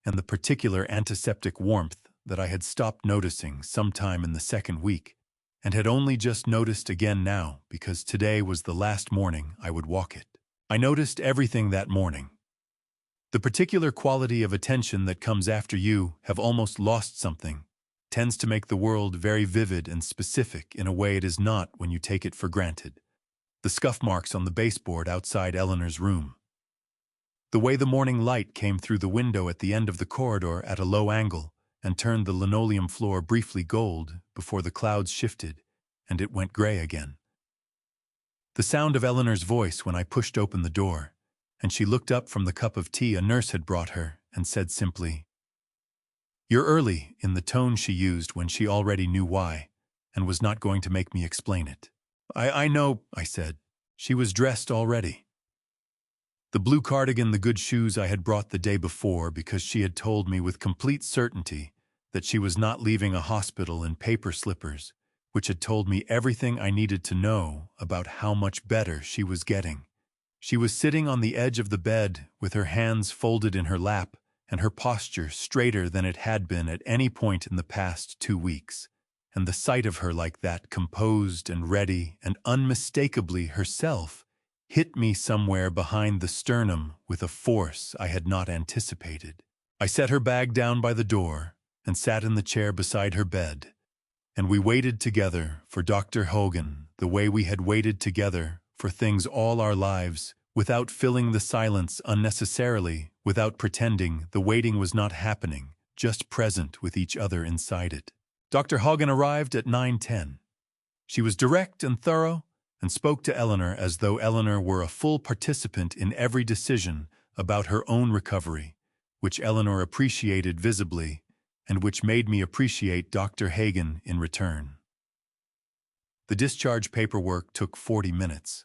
[SPEAKER 1] and the particular antiseptic warmth that I had stopped noticing sometime in the 2nd week, and had only just noticed again now because today was the last morning I would walk it. I noticed everything that morning. The particular quality of attention that comes after you have almost lost something tends to make the world very vivid and specific in a way it is not when you take it for granted. The scuff marks on the baseboard outside Eleanor's room. The way the morning light came through the window at the end of the corridor at a low angle and turned the linoleum floor briefly gold before the clouds shifted and it went gray again. The sound of Eleanor's voice when I pushed open the door, and she looked up from the cup of tea a nurse had brought her and said simply, "You're early," in the tone she used when she already knew why and was not going to make me explain it. I know," I said. She was dressed already. The blue cardigan, the good shoes I had brought the day before because she had told me with complete certainty that she was not leaving a hospital in paper slippers, which had told me everything I needed to know about how much better she was getting. She was sitting on the edge of the bed with her hands folded in her lap and her posture straighter than it had been at any point in the past 2 weeks. And the sight of her like that, composed and ready and unmistakably herself, hit me somewhere behind the sternum with a force I had not anticipated. I set her bag down by the door and sat in the chair beside her bed, And we waited together for Dr. Hogan the way we had waited together for things all our lives, without filling the silence unnecessarily, without pretending the waiting was not happening, just present with each other inside it. Dr. Hogan arrived at 9:10. She was direct and thorough, and spoke to Eleanor as though Eleanor were a full participant in every decision about her own recovery, which Eleanor appreciated visibly, and which made me appreciate Dr. Hagan in return. The discharge paperwork took 40 minutes.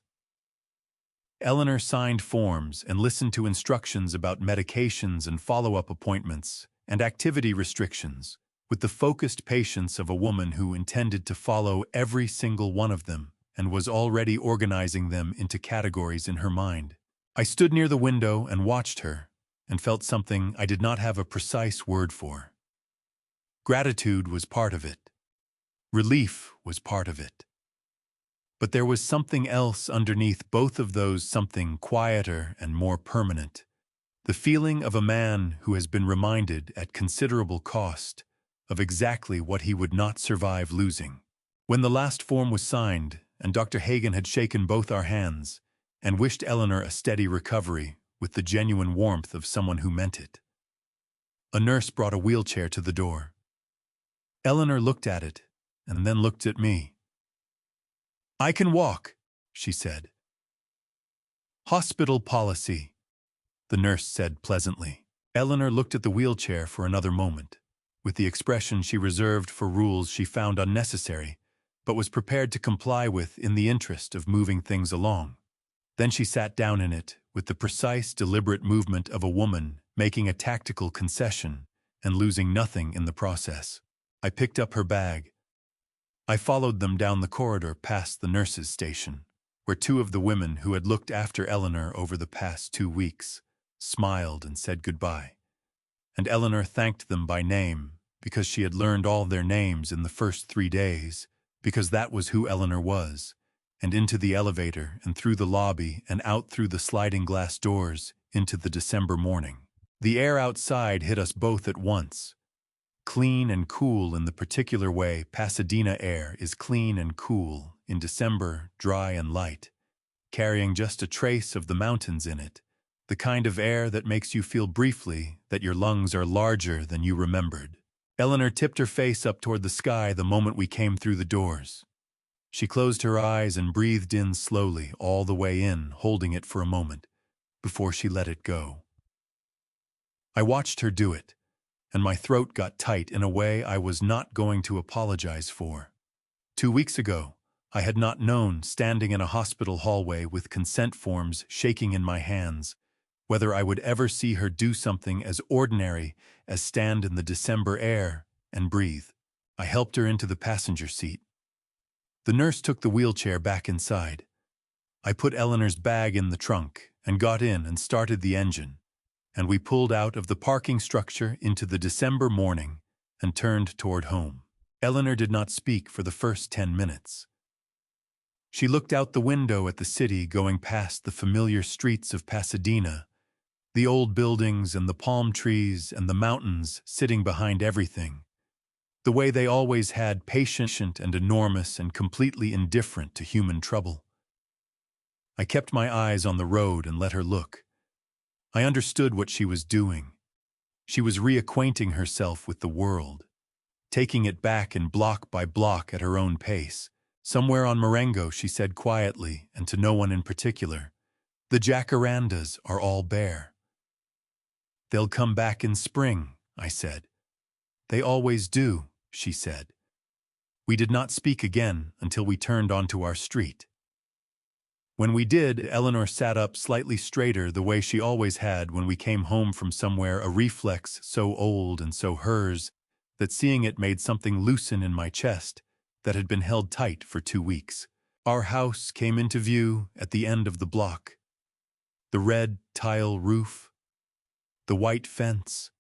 [SPEAKER 1] Eleanor signed forms and listened to instructions about medications and follow-up appointments and activity restrictions, with the focused patience of a woman who intended to follow every single one of them and was already organizing them into categories in her mind. I stood near the window and watched her, and felt something I did not have a precise word for. Gratitude was part of it. Relief was part of it. But there was something else underneath both of those, something quieter and more permanent. The feeling of a man who has been reminded at considerable cost of exactly what he would not survive losing. When the last form was signed, and Dr. Hagan had shaken both our hands and wished Eleanor a steady recovery with the genuine warmth of someone who meant it, a nurse brought a wheelchair to the door. Eleanor looked at it and then looked at me. "I can walk," she said. "Hospital policy," the nurse said pleasantly. Eleanor looked at the wheelchair for another moment, with the expression she reserved for rules she found unnecessary, but was prepared to comply with in the interest of moving things along. Then she sat down in it with the precise, deliberate movement of a woman making a tactical concession and losing nothing in the process. I picked up her bag. I followed them down the corridor past the nurse's station, where two of the women who had looked after Eleanor over the past 2 weeks smiled and said goodbye. And Eleanor thanked them by name because she had learned all their names in the first 3 days, because that was who Eleanor was, and into the elevator and through the lobby and out through the sliding glass doors into the December morning. The air outside hit us both at once. Clean and cool in the particular way Pasadena air is clean and cool, in December dry and light, carrying just a trace of the mountains in it, the kind of air that makes you feel briefly that your lungs are larger than you remembered. Eleanor tipped her face up toward the sky the moment we came through the doors. She closed her eyes and breathed in slowly all the way in, holding it for a moment, before she let it go. I watched her do it, and my throat got tight in a way I was not going to apologize for. 2 weeks ago, I had not known, standing in a hospital hallway with consent forms shaking in my hands, whether I would ever see her do something as ordinary as stand in the December air and breathe. I helped her into the passenger seat. The nurse took the wheelchair back inside. I put Eleanor's bag in the trunk and got in and started the engine, and we pulled out of the parking structure into the December morning and turned toward home. Eleanor did not speak for the first 10 minutes. She looked out the window at the city going past the familiar streets of Pasadena, the old buildings and the palm trees and the mountains sitting behind everything, the way they always had, patient and enormous and completely indifferent to human trouble. I kept my eyes on the road and let her look. I understood what she was doing. She was reacquainting herself with the world, taking it back in block by block at her own pace. Somewhere on Marengo, she said quietly, and to no one in particular, "The jacarandas are all bare." "They'll come back in spring," I said. "They always do," she said. We did not speak again until we turned onto our street. When we did, Eleanor sat up slightly straighter the way she always had when we came home from somewhere, a reflex so old and so hers that seeing it made something loosen in my chest that had been held tight for 2 weeks. Our house came into view at the end of the block. The red tile roof, the white fence,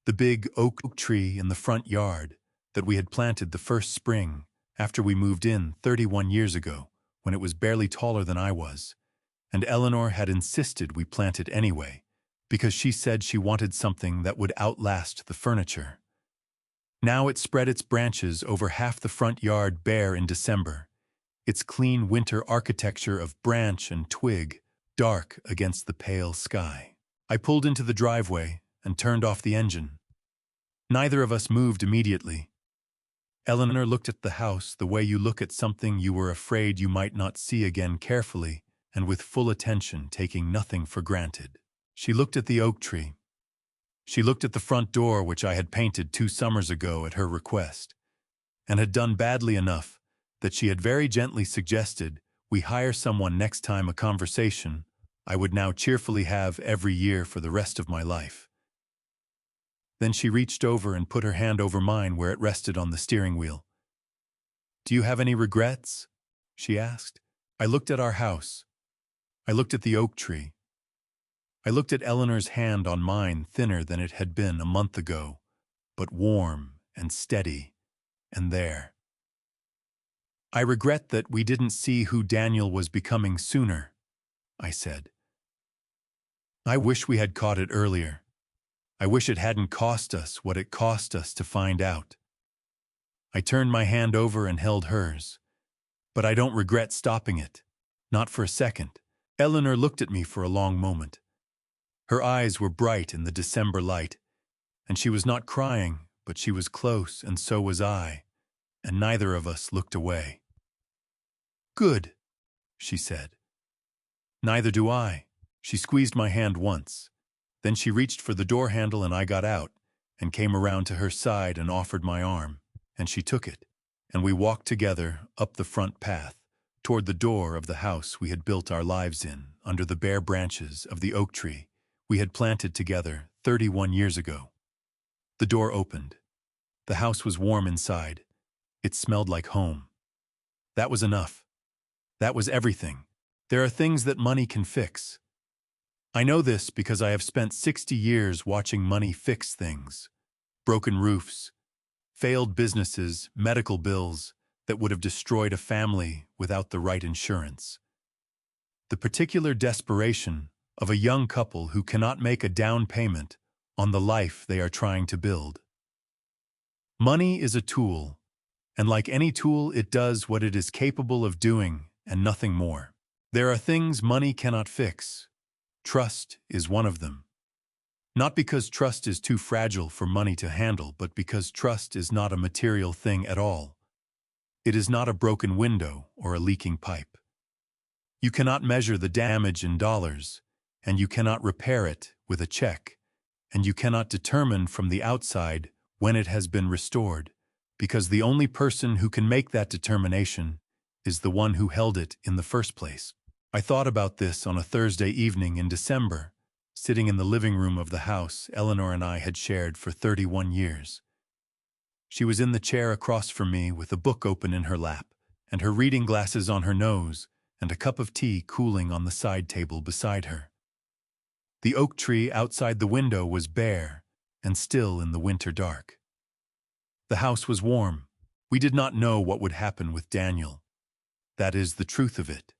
[SPEAKER 1] the big oak tree in the front yard that we had planted the first spring after we moved in 31 years ago, when it was barely taller than I was, and Eleanor had insisted we plant it anyway, because she said she wanted something that would outlast the furniture. Now it spread its branches over half the front yard bare in December, its clean winter architecture of branch and twig dark against the pale sky. I pulled into the driveway and turned off the engine. Neither of us moved immediately. Eleanor looked at the house the way you look at something you were afraid you might not see again, carefully and with full attention, taking nothing for granted. She looked at the oak tree. She looked at the front door, which I had painted 2 summers ago at her request, and had done badly enough that she had very gently suggested we hire someone next time, a conversation I would now cheerfully have every year for the rest of my life. Then she reached over and put her hand over mine where it rested on the steering wheel. "Do you have any regrets?" she asked. I looked at our house. I looked at the oak tree. I looked at Eleanor's hand on mine, thinner than it had been a month ago, but warm and steady, and there. "I regret that we didn't see who Daniel was becoming sooner," I said. "I wish we had caught it earlier. I wish it hadn't cost us what it cost us to find out." I turned my hand over and held hers. "But I don't regret stopping it. Not for a second." Eleanor looked at me for a long moment. Her eyes were bright in the December light, and she was not crying, but she was close, and so was I, and neither of us looked away. "Good," she said. "Neither do I." She squeezed my hand once. Then she reached for the door handle, and I got out and came around to her side and offered my arm, and she took it, and we walked together up the front path toward the door of the house we had built our lives in, under the bare branches of the oak tree we had planted together 31 years ago. The door opened. The house was warm inside. It smelled like home. That was enough. That was everything. There are things that money can fix. I know this because I have spent 60 years watching money fix things. Broken roofs, failed businesses, medical bills that would have destroyed a family without the right insurance. The particular desperation of a young couple who cannot make a down payment on the life they are trying to build. Money is a tool, and like any tool, it does what it is capable of doing and nothing more. There are things money cannot fix. Trust is one of them. Not because trust is too fragile for money to handle, but because trust is not a material thing at all. It is not a broken window or a leaking pipe. You cannot measure the damage in dollars, and you cannot repair it with a check, and you cannot determine from the outside when it has been restored, because the only person who can make that determination is the one who held it in the first place. I thought about this on a Thursday evening in December, sitting in the living room of the house Eleanor and I had shared for 31 years. She was in the chair across from me with a book open in her lap, and her reading glasses on her nose, and a cup of tea cooling on the side table beside her. The oak tree outside the window was bare and still in the winter dark. The house was warm. We did not know what would happen with Daniel. That is the truth of it.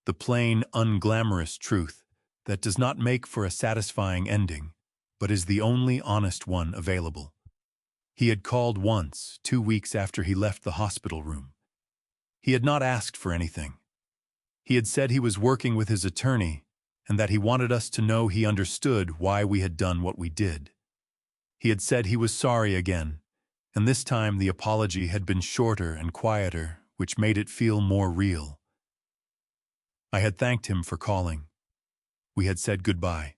[SPEAKER 1] The plain, unglamorous truth that does not make for a satisfying ending, but is the only honest one available. He had called once, 2 weeks after he left the hospital room. He had not asked for anything. He had said he was working with his attorney and that he wanted us to know he understood why we had done what we did. He had said he was sorry again, and this time the apology had been shorter and quieter, which made it feel more real. I had thanked him for calling. We had said goodbye.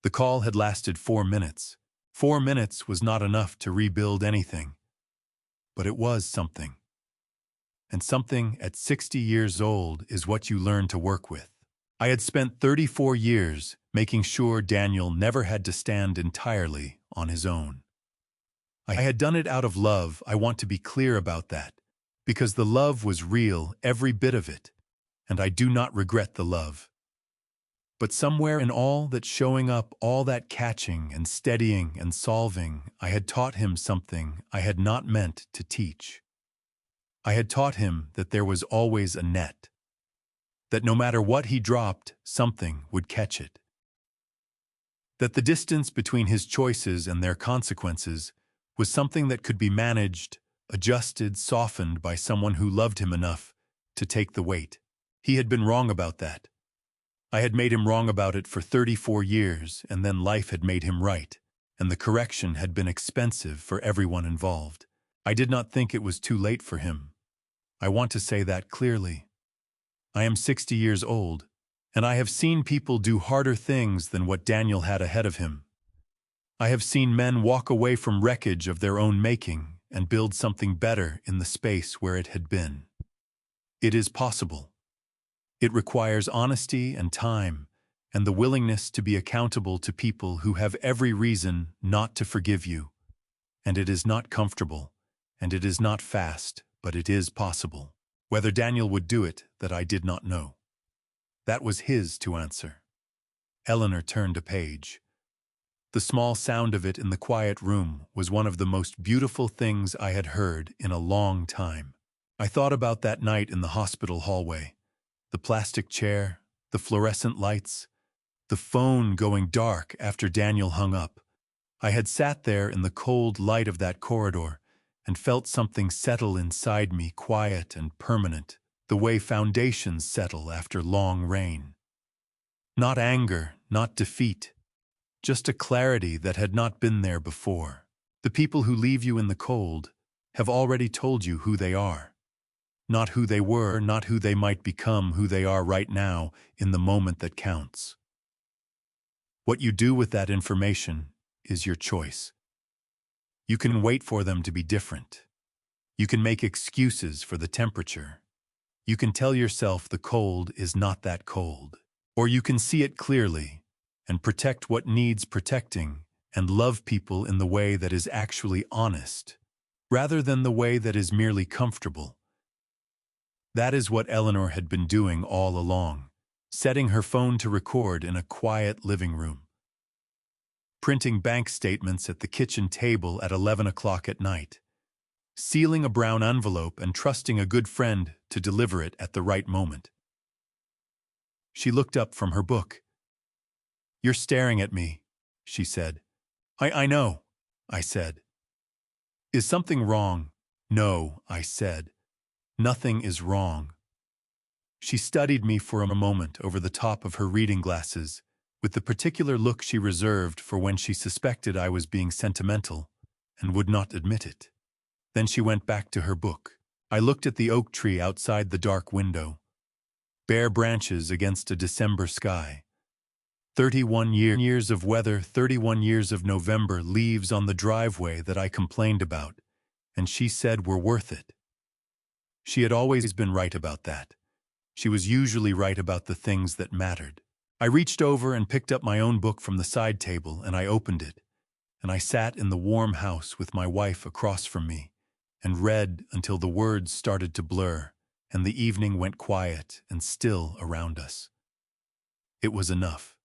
[SPEAKER 1] The call had lasted 4 minutes. 4 minutes was not enough to rebuild anything, but it was something. And something at 60 years old is what you learn to work with. I had spent 34 years making sure Daniel never had to stand entirely on his own. I had done it out of love. I want to be clear about that, because the love was real, every bit of it, and I do not regret the love. But somewhere in all that showing up, all that catching and steadying and solving, I had taught him something I had not meant to teach. I had taught him that there was always a net, that no matter what he dropped, something would catch it, that the distance between his choices and their consequences was something that could be managed, adjusted, softened by someone who loved him enough to take the weight. He had been wrong about that. I had made him wrong about it for 34 years, and then life had made him right, and the correction had been expensive for everyone involved. I did not think it was too late for him. I want to say that clearly. I am 60 years old, and I have seen people do harder things than what Daniel had ahead of him. I have seen men walk away from wreckage of their own making and build something better in the space where it had been. It is possible. It requires honesty and time, and the willingness to be accountable to people who have every reason not to forgive you. And it is not comfortable, and it is not fast, but it is possible. Whether Daniel would do it, that I did not know. That was his to answer. Eleanor turned a page. The small sound of it in the quiet room was one of the most beautiful things I had heard in a long time. I thought about that night in the hospital hallway. The plastic chair, the fluorescent lights, the phone going dark after Daniel hung up. I had sat there in the cold light of that corridor and felt something settle inside me, quiet and permanent, the way foundations settle after long rain. Not anger, not defeat, just a clarity that had not been there before. The people who leave you in the cold have already told you who they are. Not who they were, not who they might become, who they are right now in the moment that counts. What you do with that information is your choice. You can wait for them to be different. You can make excuses for the temperature. You can tell yourself the cold is not that cold. Or you can see it clearly and protect what needs protecting and love people in the way that is actually honest, rather than the way that is merely comfortable. That is what Eleanor had been doing all along, setting her phone to record in a quiet living room, printing bank statements at the kitchen table at 11 o'clock at night, sealing a brown envelope and trusting a good friend to deliver it at the right moment. She looked up from her book. "You're staring at me," she said. I know," I said. "Is something wrong?" "No," I said. "Nothing is wrong." She studied me for a moment over the top of her reading glasses, with the particular look she reserved for when she suspected I was being sentimental and would not admit it. Then she went back to her book. I looked at the oak tree outside the dark window. Bare branches against a December sky. 31 years of weather, 31 years of November leaves on the driveway that I complained about, and she said were worth it. She had always been right about that. She was usually right about the things that mattered. I reached over and picked up my own book from the side table, and I opened it, and I sat in the warm house with my wife across from me, and read until the words started to blur, and the evening went quiet and still around us. It was enough.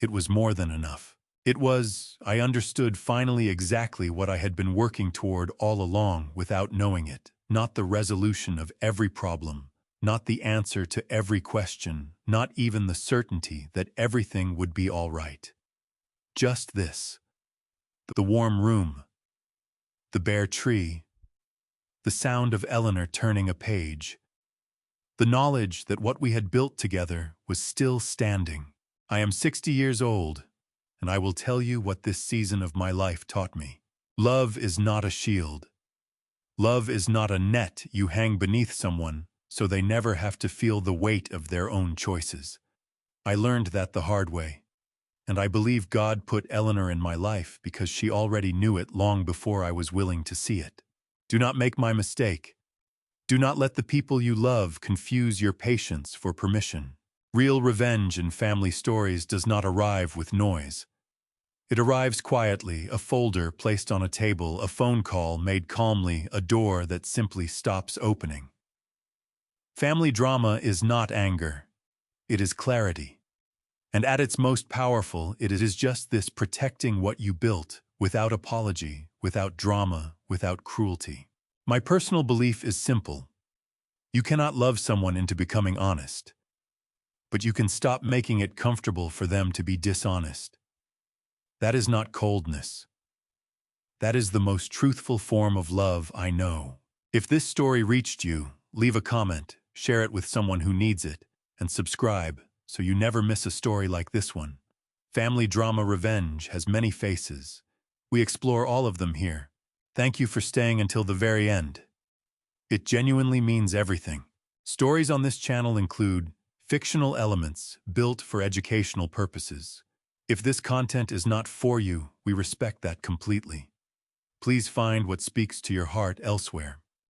[SPEAKER 1] It was more than enough. I understood finally exactly what I had been working toward all along without knowing it. Not the resolution of every problem, not the answer to every question, not even the certainty that everything would be all right. Just this. The warm room, the bare tree, the sound of Eleanor turning a page, the knowledge that what we had built together was still standing. I am 60 years old, and I will tell you what this season of my life taught me. Love is not a shield. Love is not a net you hang beneath someone so they never have to feel the weight of their own choices. I learned that the hard way, and I believe God put Eleanor in my life because she already knew it long before I was willing to see it. Do not make my mistake. Do not let the people you love confuse your patience for permission. Real revenge in family stories does not arrive with noise. It arrives quietly, a folder placed on a table, a phone call made calmly, a door that simply stops opening. Family drama is not anger. It is clarity. And at its most powerful, it is just this protecting what you built, without apology, without drama, without cruelty. My personal belief is simple. You cannot love someone into becoming honest. But you can stop making it comfortable for them to be dishonest. That is not coldness. That is the most truthful form of love I know. If this story reached you, leave a comment, share it with someone who needs it, and subscribe so you never miss a story like this one. Family drama revenge has many faces. We explore all of them here. Thank you for staying until the very end. It genuinely means everything. Stories on this channel include fictional elements built for educational purposes. If this content is not for you, we respect that completely. Please find what speaks to your heart elsewhere.